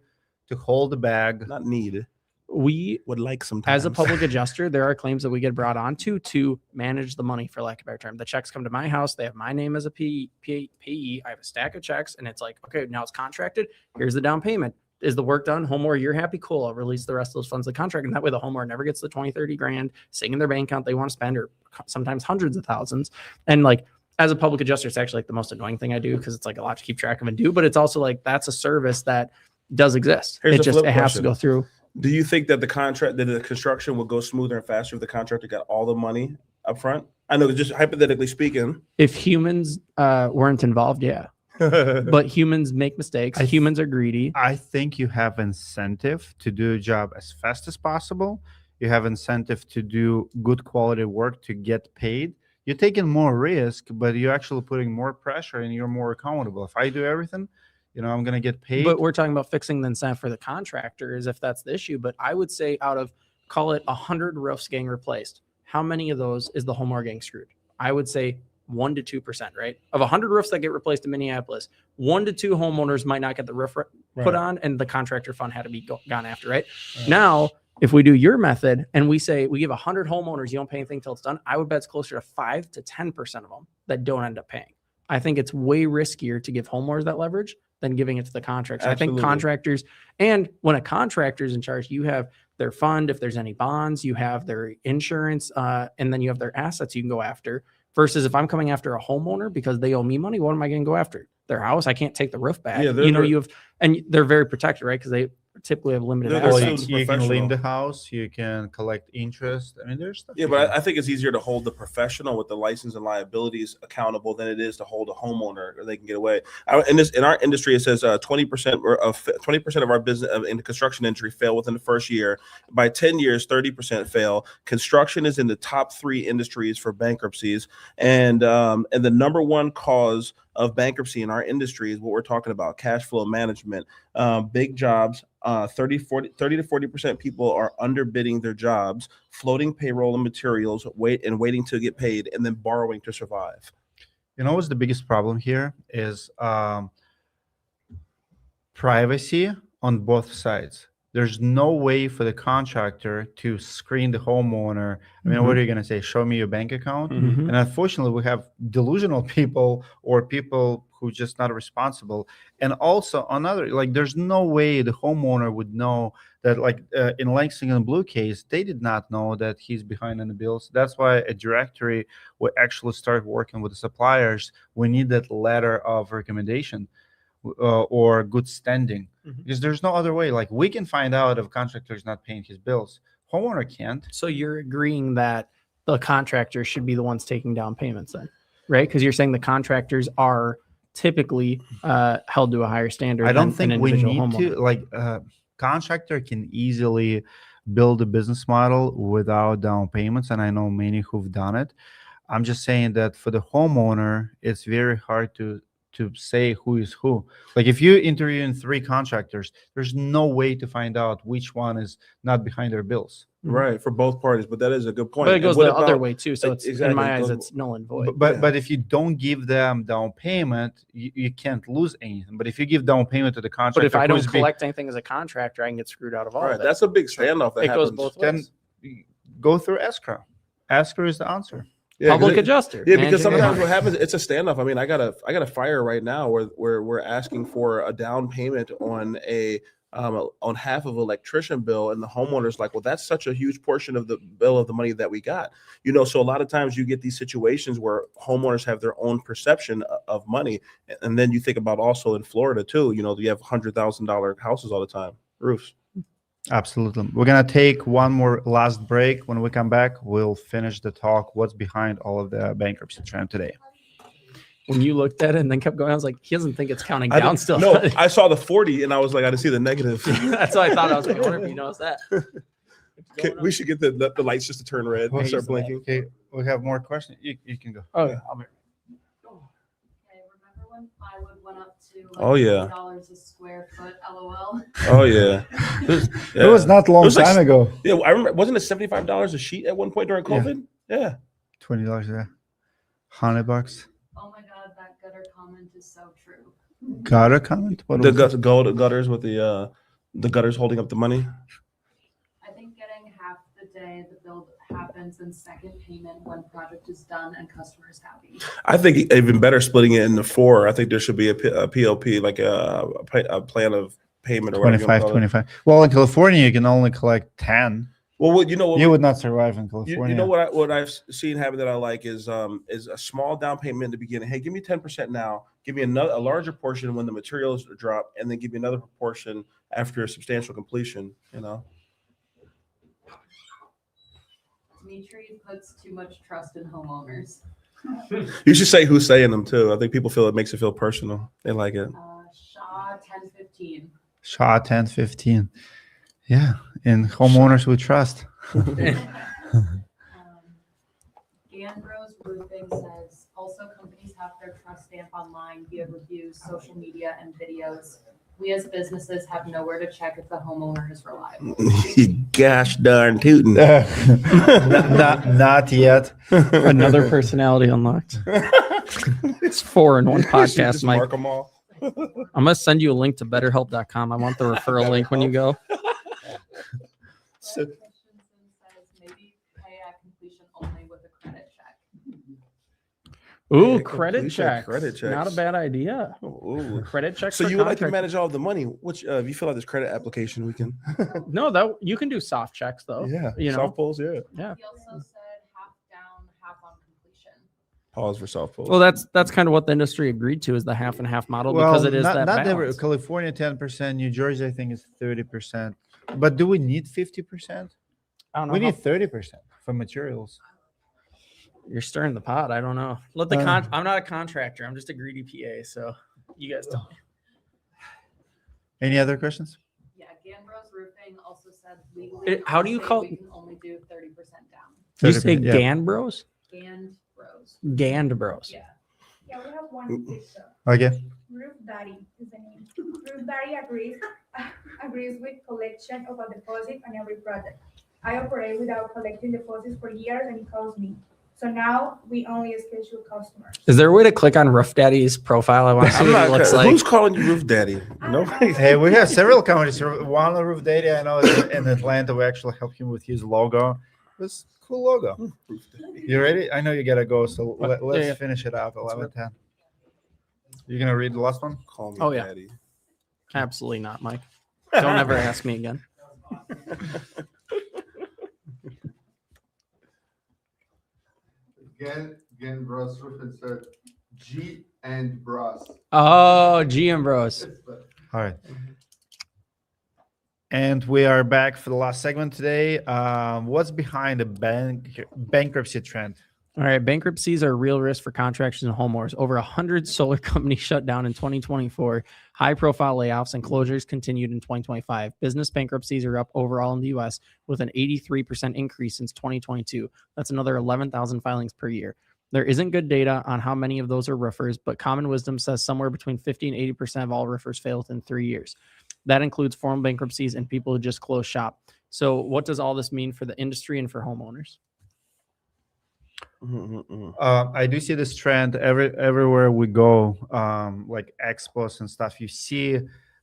to hold the bag. Not need. We, Would like sometimes. as a public adjuster, there are claims that we get brought onto to manage the money, for lack of a better term. The checks come to my house. They have my name as a PE. I have a stack of checks, and it's like, okay, now it's contracted. Here's the down payment. Is the work done? Homeowner, you're happy? Cool. I'll release the rest of those funds to the contract. And that way the homeowner never gets the 20, 30 grand sitting in their bank account they want to spend, or sometimes hundreds of thousands. And like, as a public adjuster, it's actually like the most annoying thing I do, because it's like a lot to keep track of and do, but it's also like, that's a service that does exist. Here's It a just, flip it has to question. go through. Do you think that the construction would go smoother and faster if the contractor got all the money up front? I know, just hypothetically speaking. If humans weren't involved, yeah. But humans make mistakes. Humans are greedy. I think you have incentive to do a job as fast as possible. You have incentive to do good quality work to get paid. You're taking more risk, but you're actually putting more pressure and you're more accountable. If I do everything, I'm going to get paid. But we're talking about fixing the incentive for the contractors, if that's the issue. But I would say out of, call it 100 roofs getting replaced, how many of those is the homeowner getting screwed? I would say 1 to 2%, right? Of 100 roofs that get replaced in Minneapolis, 1 to 2 homeowners might not get the roof put on, and the contractor fund had to be gone after, right? Now, if we do your method and we say we give 100 homeowners, you don't pay anything till it's done, I would bet it's closer to 5 to 10% of them that don't end up paying. I think it's way riskier to give homeowners that leverage than giving it to the contractors. Absolutely. I think contractors, and when a contractor's in charge, you have their fund, if there's any bonds, you have their insurance, and then you have their assets you can go after. Versus if I'm coming after a homeowner because they owe me money, what am I going to go after? Their house? I can't take the roof back. Yeah, and they're very protected, right? Because they typically have limited They're Well, assets. sued you can professional. lien the house, you can collect interest. I mean, there's stuff. Yeah, you but can- I think it's easier to hold the professional with the license and liabilities accountable than it is to hold a homeowner, or they can get away. In our industry, it says 20% of our business in the construction industry fail within the first year. By 10 years, 30% fail. Construction is in the top 3 industries for bankruptcies, and the number one cause of bankruptcy in our industry is what we're talking about: cash flow management, big jobs. 30 to 40% people are underbidding their jobs, floating payroll and materials, waiting to get paid, and then borrowing to survive. what's the biggest problem here is privacy on both sides. There's no way for the contractor to screen the homeowner. I mean, what are you going to say? Show me your bank account. Mhm. And unfortunately, we have delusional people or people who just not responsible. And also another, like, there's no way the homeowner would know that, like in Lexington Blue case, they did not know that he's behind on the bills. That's why a directory will actually start working with the suppliers. We need that letter of recommendation or good standing, because there's no other way. Like, we can find out if a contractor is not paying his bills. Homeowner can't. So you're agreeing that the contractors should be the ones taking down payments then, right? Because you're saying the contractors are typically held to a higher standard. I don't than an think we individual need homeowner. to, like, contractor can easily build a business model without down payments, and I know many who've done it. I'm just saying that for the homeowner, it's very hard to say who is who. Like, if you interview 3 contractors, there's no way to find out which one is not behind their bills. Right, for both parties. But that is a good point. But it And goes what the other about- way too. So it's Exactly. in my It eyes, goes- it's null and void. But if you don't give them down payment, you can't lose anything. But if you give down payment to the contractor, But if I don't who's collect anything as a contractor, I can get screwed out of all Right, of it. that's a big standoff that It goes happens. both then ways. go through escrow. Escrow is the answer. Yeah, 'cause Public it- adjuster. Yeah, because managing sometimes account. what happens, it's a standoff. I mean, I got a fire right now where we're asking for a down payment on on half of electrician bill, and the homeowner's like, well, that's such a huge portion of the bill of the money that we got. So a lot of times you get these situations where homeowners have their own perception of money, and then you think about also in Florida too. You have $100,000 houses all the time, roofs. Absolutely. We're going to take one more last break. When we come back, we'll finish the talk. What's behind all of the bankruptcy trend today? When you looked at it and then kept going, I was like, he doesn't think it's counting I down didn't- still. No, I saw the 40 and I was like, I didn't see the negative. That's what I thought. I was like, I wonder if he knows that. Okay, we should get the lights just to turn red and start blinking. Okay, we have more questions. You can go. Oh, Yeah, I'll be- Okay, remember when plywood went up to like Oh, yeah. $50 a square foot, LOL? Oh yeah. It was not a long It was like- time ago. Yeah, I remember. Wasn't it $75 a sheet at one point during COVID? Yeah. $20 there. $100. Oh my god, that gutter comment is so true. Got a comment? What The was it? gutters with the the gutters holding up the money? I think getting half the day the build happens in second payment when project is done and customer is happy. I think even better splitting it into 4. I think there should be a PLP, like a plan of payment or whatever you 25, wanna call it. 25. Well, in California, you can only collect 10. Well, what you know what You would not survive in you California. know what I've seen happen that I like is a small down payment in the beginning. Hey, give me 10% now. Give me a larger portion when the materials drop, and then give me another proportion after a substantial completion. You know. Dmitry puts too much trust in homeowners. You should say who's saying them too. I think people feel it makes it feel personal. They like it. Shaw 1015. Shaw 10, 15. Yeah, and homeowners we trust. Ganbros Roofing says also companies have their trust stamp online via reviews, social media, and videos. We as businesses have nowhere to check if the homeowner is reliable. Gosh darn tootin'. Not yet. Another personality unlocked. It's 4 in one podcast, Just Mike. mark them all. I'm gonna send you a link to betterhelp.com. I want the referral link when you go. Fred Christensen says maybe pay at completion only with a credit check. Ooh, Yeah, credit completion, checks. credit Not a checks. bad idea. Ooh. Credit checks. So for you would like to contractors. manage all the money? Which if you fill out this credit application, we can. No, that you can do soft checks though. Yeah, you know. soft pulls. Yeah, Yeah. He also said half down, half on completion. pause for soft pulls. Well, that's kind of what the industry agreed to is the half and half model because it is not, that not balance. California 10%, New Jersey I think is 30%. But do we need 50%? I don't know. We how- need 30% for materials. You're stirring the pot. I don't know. Let the I'm not a contractor. I'm just a greedy PA. So you guys tell me. Any other questions? Yeah, Ganbros Roofing also said legally. How do you say call- We can only do 30% down. You say 30%, yeah. Gan Bros? Ganbros. Gand Bros. Yeah. Yeah, we have one picture. Okay. Roof Daddy is the name. Roof Daddy agrees with collection of a deposit on every project. I operate without collecting deposits for years and he calls me. So now we only schedule customers. Is there a way to click on Roof Daddy's profile? I want to see what he looks like. Who's calling you Roof Daddy? Nobody. Hey, we have several companies. One Roof Data, I know is in Atlanta. We actually help him with his logo. This cool logo. You ready? I know you gotta go, so let's yeah. finish it up. 11:10. You gonna read the last one? Call me Oh, yeah. Daddy. Absolutely not, Mike. Don't ever ask me again. Again, Bros Roofing said G and Bros. Oh, GM Bros. All right. And we are back for the last segment today. What's behind the bankruptcy trend? All right, bankruptcies are a real risk for contractors and homeowners. Over 100 solar companies shut down in 2024. High-profile layoffs and closures continued in 2025. Business bankruptcies are up overall in the U.S. with an 83% increase since 2022. That's another 11,000 filings per year. There isn't good data on how many of those are roofers, but common wisdom says somewhere between 50 and 80% of all roofers fail within 3 years. That includes formal bankruptcies and people who just close shop. So what does all this mean for the industry and for homeowners? I do see this trend everywhere we go, like expos and stuff. You see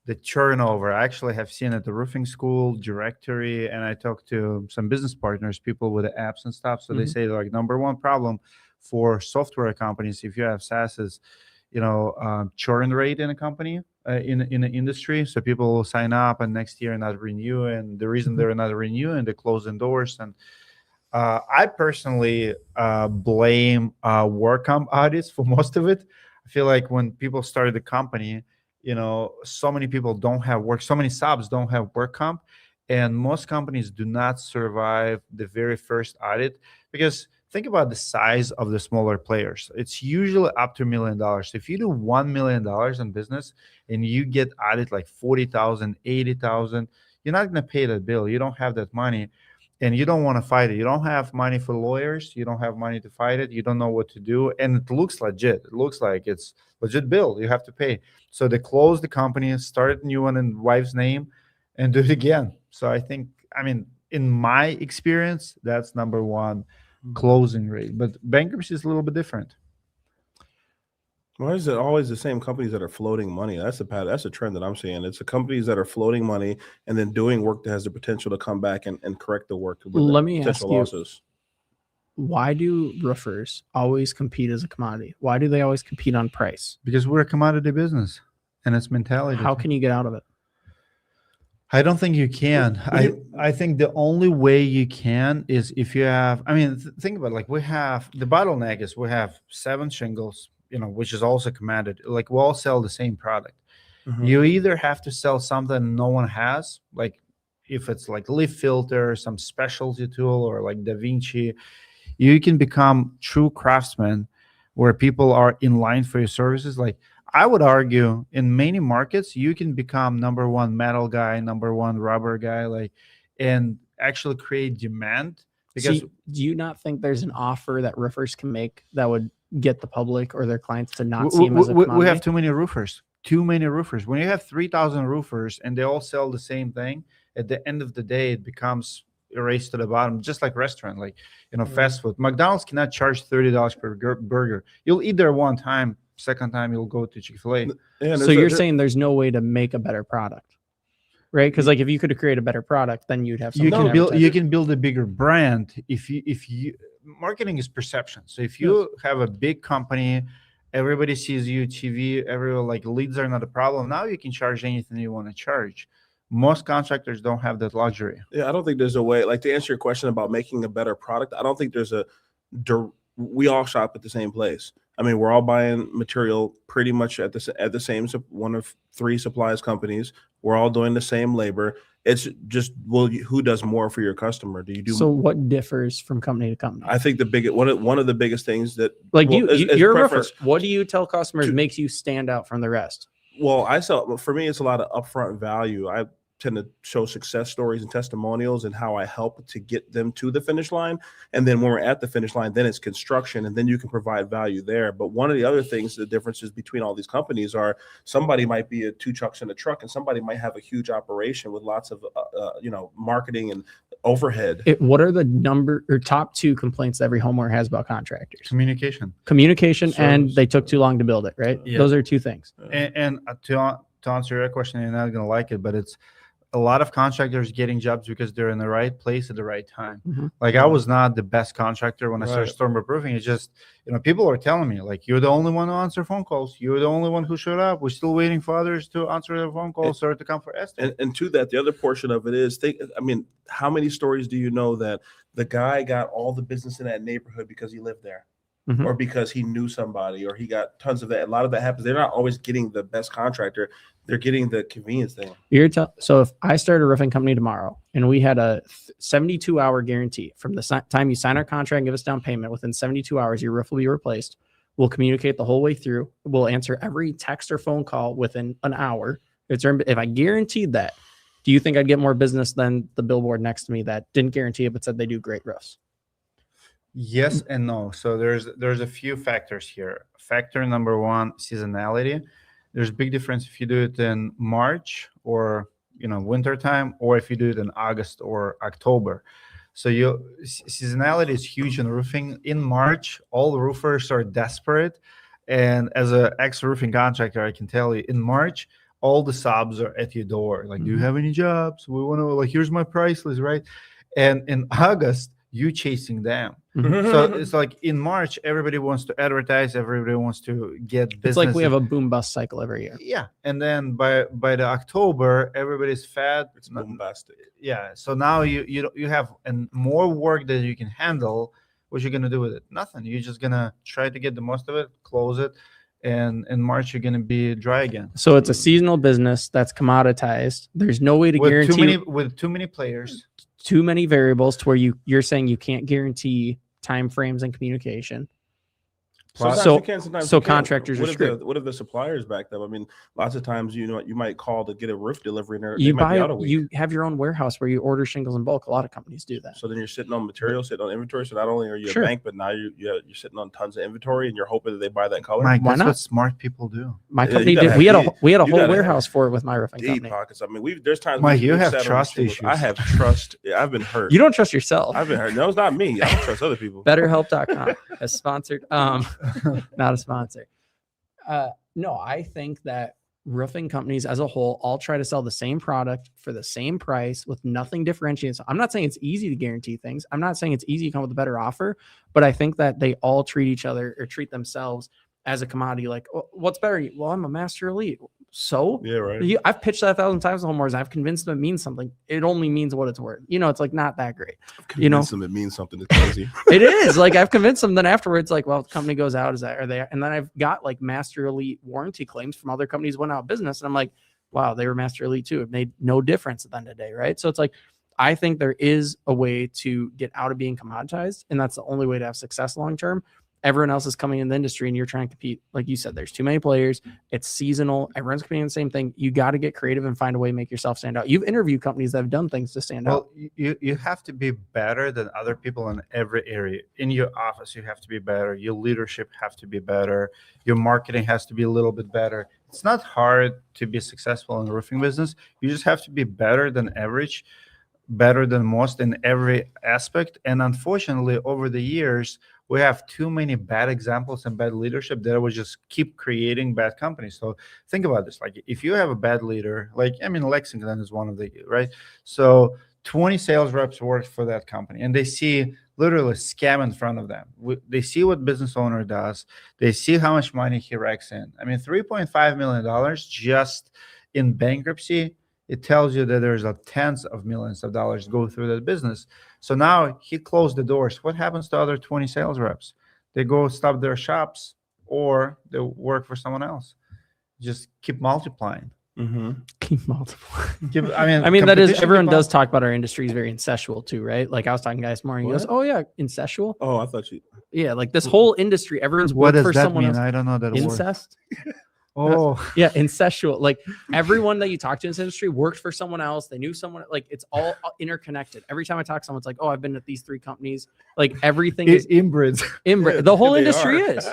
the turnover. I actually have seen at the roofing school directory, and I talked to some business partners, people with the apps and stuff. So they say like number one problem for software companies, if you have SaaS, is churn rate in a company in the industry. So people will sign up and next year not renew, and the reason they're not renewing, they close doors. And I personally blame work comp audits for most of it. I feel like when people started the company, so many people don't have work, so many subs don't have work comp, and most companies do not survive the very first audit because think about the size of the smaller players. It's usually up to $1 million. So if you do $1 million in business and you get audited like 40,000, 80,000, you're not going to pay that bill. You don't have that money. And you don't want to fight it. You don't have money for lawyers. You don't have money to fight it. You don't know what to do. And it looks legit. It looks like it's legit bill you have to pay. So they close the company, start a new one in wife's name, and do it again. So I think, in my experience, that's number one closing rate. But bankruptcy is a little bit different. Why is it always the same companies that are floating money? That's a pattern. That's a trend that I'm seeing. It's the companies that are floating money and then doing work that has the potential to come back and correct the work with Let the me ask potential you, losses. why do roofers always compete as a commodity? Why do they always compete on price? Because we're a commodity business, and it's mentality. How can you get out of it? I don't think you can. I think the only way you can is if you have. I mean, think about it, like we have the bottleneck is we have 7 shingles, which is also commodity. Like we all sell the same product. Mhm. You either have to sell something no one has, like if it's like leaf filter, some specialty tool, or like Da Vinci, you can become true craftsmen where people are in line for your services. Like I would argue in many markets, you can become number one metal guy, number one rubber guy, like, and actually create demand. Because Do you not think there's an offer that roofers can make that would get the public or their clients to not see them as a commodity? we have too many roofers. Too many roofers. When you have 3,000 roofers and they all sell the same thing, at the end of the day, it becomes a race to the bottom, just like restaurant, like fast food. McDonald's cannot charge $30 per burger. You'll eat there one time. Second time, you'll go to Chick-fil-A. Yeah, So you're saying there's no way to make a better product, right? Because like if you could create a better product, then you'd have You something. can build a bigger brand if you marketing is perception. So if you have a big company, everybody sees you, TV, everyone, like leads are not a problem. Now you can charge anything you want to charge. Most contractors don't have that luxury. Yeah, I don't think there's a way. Like to answer your question about making a better product, I don't think there's we all shop at the same place. I mean, we're all buying material pretty much at the same one of 3 supplies companies. We're all doing the same labor. It's just, who does more for your customer? Do you do? So what differs from company to company? I think one of the biggest things that Like is you're a roofer. preference. What do you tell customers makes you stand out from the rest? Well, for me, it's a lot of upfront value. I tend to show success stories and testimonials and how I help to get them to the finish line. And then when we're at the finish line, then it's construction, and then you can provide value there. But one of the other things, the differences between all these companies are somebody might be 2 trucks in a truck, and somebody might have a huge operation with lots of marketing and overhead. What are the top 2 complaints every homeowner has about contractors? Communication, and they took too long to build it, right? Yeah. Those are 2 things. And to answer your question, you're not gonna like it, but it's a lot of contractors getting jobs because they're in the right place at the right time. Mhm. Like I was not the best contractor when I started Right. storm roofing. It's just, people are telling me like, you're the only one who answer phone calls. You're the only one who showed up. We're still waiting for others to answer their phone calls or to come for estimate. And to that, the other portion of it is, how many stories do you know that the guy got all the business in that neighborhood because he lived there? Mhm. Or because he knew somebody, or he got tons of that. A lot of that happens. They're not always getting the best contractor. They're getting the convenience thing. So if I start a roofing company tomorrow and we had a 72-hour guarantee from the time you sign our contract and give us down payment, within 72 hours, your roof will be replaced. We'll communicate the whole way through. We'll answer every text or phone call within an hour. If I guaranteed that, do you think I'd get more business than the billboard next to me that didn't guarantee it but said they do great roofs? Yes and no. So there's a few factors here. Factor number 1, seasonality. There's a big difference if you do it in March or winter time, or if you do it in August or October. So seasonality is huge in roofing. In March, all the roofers are desperate, and as an ex-roofing contractor, I can tell you, in March, all the subs are at your door. Like, do you have any jobs? We want to, like, here's my price list, right? And in August, you chasing them. So it's like in March, everybody wants to advertise, everybody wants to get business. It's like we have a boom bust cycle every year. Yeah, and then by the October, everybody's fat. It's bombastic. Yeah, so now you have more work that you can handle. What you're gonna do with it? Nothing. You're just gonna try to get the most of it, close it, and in March you're gonna be dry again. So it's a seasonal business that's commoditized. There's no way to guarantee with too many players. Too many variables to where you're saying you can't guarantee time frames and communication. Sometimes So- you can, sometimes so you can't. contractors are screwed. What if the suppliers backed up? I mean, lots of times, you might call to get a roof delivery, and they You might be out a week. you have your own warehouse where you order shingles in bulk. A lot of companies do that. So then you're sitting on material, sitting on inventory. So not only are you Sure. a bank, but now you're sitting on tons of inventory, and you're hoping that they buy that color. Mike, Why that's not? what smart people do. My Yeah, company you gotta did. We had a have- we had a you whole gotta warehouse for it with my roofing Deep company. pockets. I mean, there's times. Mike, you we've have sat on trust shingles. issues. I have trust. Yeah, I've been hurt. You don't trust yourself. I've been hurt. No, it's not me. I don't trust other people. BetterHelp.com has sponsored. Not a sponsor. No, I think that roofing companies as a whole all try to sell the same product for the same price with nothing differentiating. So I'm not saying it's easy to guarantee things. I'm not saying it's easy to come with a better offer, but I think that they all treat each other or treat themselves as a commodity. Like, "Oh, what's better? Well, I'm a master elite. So Yeah, right. I've pitched that 1,000 times to homeowners. I've convinced them it means something. It only means what it's worth. It's like not that great. Convince them it means something. It's crazy. It is like I've convinced them. Then afterwards, like, well, the company goes out. Are they? And then I've got like master elite warranty claims from other companies went out of business, and I'm like, wow, they were master elite too. It made no difference at the end of the day, right? So it's like I think there is a way to get out of being commoditized, and that's the only way to have success long term. Everyone else is coming in the industry and you're trying to compete. Like you said, there's too many players. It's seasonal. Everyone's competing on the same thing. You got to get creative and find a way to make yourself stand out. You've interviewed companies that have done things to stand out. Well, you have to be better than other people in every area. In your office, you have to be better. Your leadership have to be better. Your marketing has to be a little bit better. It's not hard to be successful in the roofing business. You just have to be better than average, better than most in every aspect. And unfortunately, over the years, we have too many bad examples and bad leadership that will just keep creating bad companies. So think about this. Like if you have a bad leader, Lexington is one of the, right? So 20 sales reps work for that company and they see literally scam in front of them. They see what business owner does. They see how much money he rakes in. $3.5 million just in bankruptcy. It tells you that there's tens of millions of dollars go through that business. So now he closed the doors. What happens to other 20 sales reps? They go stop their shops or they work for someone else. Just keep multiplying. Mm-hmm. Keep multiplying. That is everyone does talk about our industry is very incestual too, right? Like I was talking to guys this morning. He goes, What? "Oh yeah, incestual." Oh, I thought you. Yeah, like this whole industry, everyone's What worked does for that someone mean? else. I don't know that word. Incest. Oh, Yeah, incestual. Like everyone that you talk to in this industry worked for someone else. They knew someone. Like it's all interconnected. Every time I talk to someone, it's like, "Oh, I've been at these 3 companies." Like everything is inbred. The whole They industry are. is.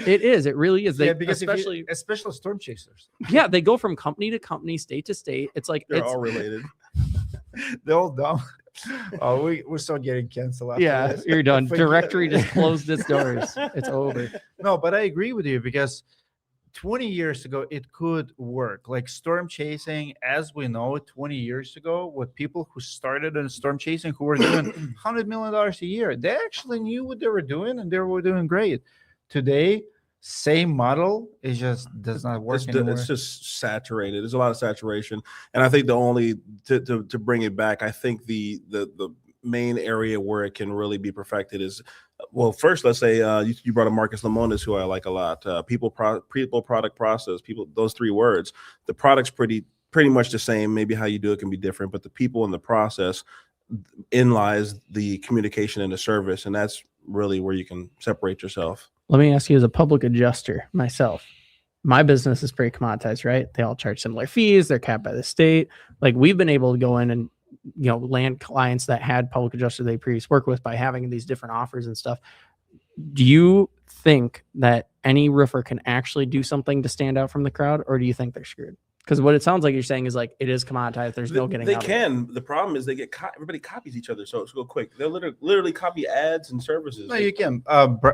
It is. It really is. They Yeah, because especially especially storm chasers. yeah, they go from company to company, state to state. It's like They're it's all related. They're all dumb. Oh, we're still getting canceled. After yeah, this. you're done. Forget- Directory just closed its doors. It's over. No, but I agree with you because 20 years ago it could work. Like storm chasing, as we know, 20 years ago, with people who started in storm chasing who were doing $100 million a year, they actually knew what they were doing and they were doing great. Today, same model, it just does not work anymore. It's just saturated. There's a lot of saturation, and I think the only to bring it back, I think the main area where it can really be perfected is, well, first let's say you brought up Marcus Lemonis, who I like a lot. People, product, process. People, those 3 words. The product's pretty much the same. Maybe how you do it can be different, but the people in the process in lies the communication and the service, and that's really where you can separate yourself. Let me ask you, as a public adjuster myself, my business is pretty commoditized, right? They all charge similar fees. They're capped by the state. Like we've been able to go in and, land clients that had public adjusters they previously worked with by having these different offers and stuff. Do you think that any roofer can actually do something to stand out from the crowd, or do you think they're screwed? Because what it sounds like you're saying is like it is commoditized. There's no getting They out of it. can. The problem is they get everybody copies each other, so it's go quick. They'll literally copy ads and services. No, you can.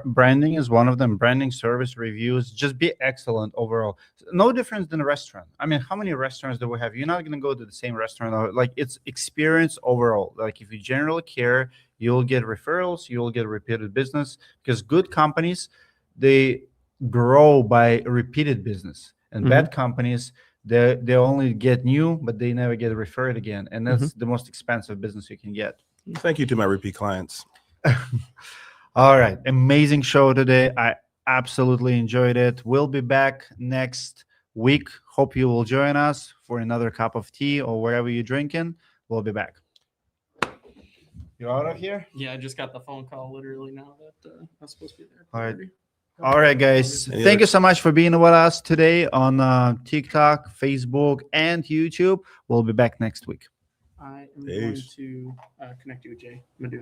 Branding is one of them. Branding, service, reviews. Just be excellent overall. No difference than a restaurant. How many restaurants do we have? You're not going to go to the same restaurant. Like it's experience overall. Like if you generally care, you'll get referrals. You'll get repeated business because good companies, they grow by repeated business, and bad companies, they only get new, but they never get referred again, and that's the most expensive business you can get. Thank you to my repeat clients. All right, amazing show today. I absolutely enjoyed it. We'll be back next week. Hope you will join us for another cup of tea or whatever you're drinking. We'll be back. You out of here? Yeah, I just got the phone call literally now that I was supposed to be there. All right. All right, guys. Any Thank other- you so much for being with us today on TikTok, Facebook, and YouTube. We'll be back next week. I am Peace. going to connect you with Jay. I'm gonna do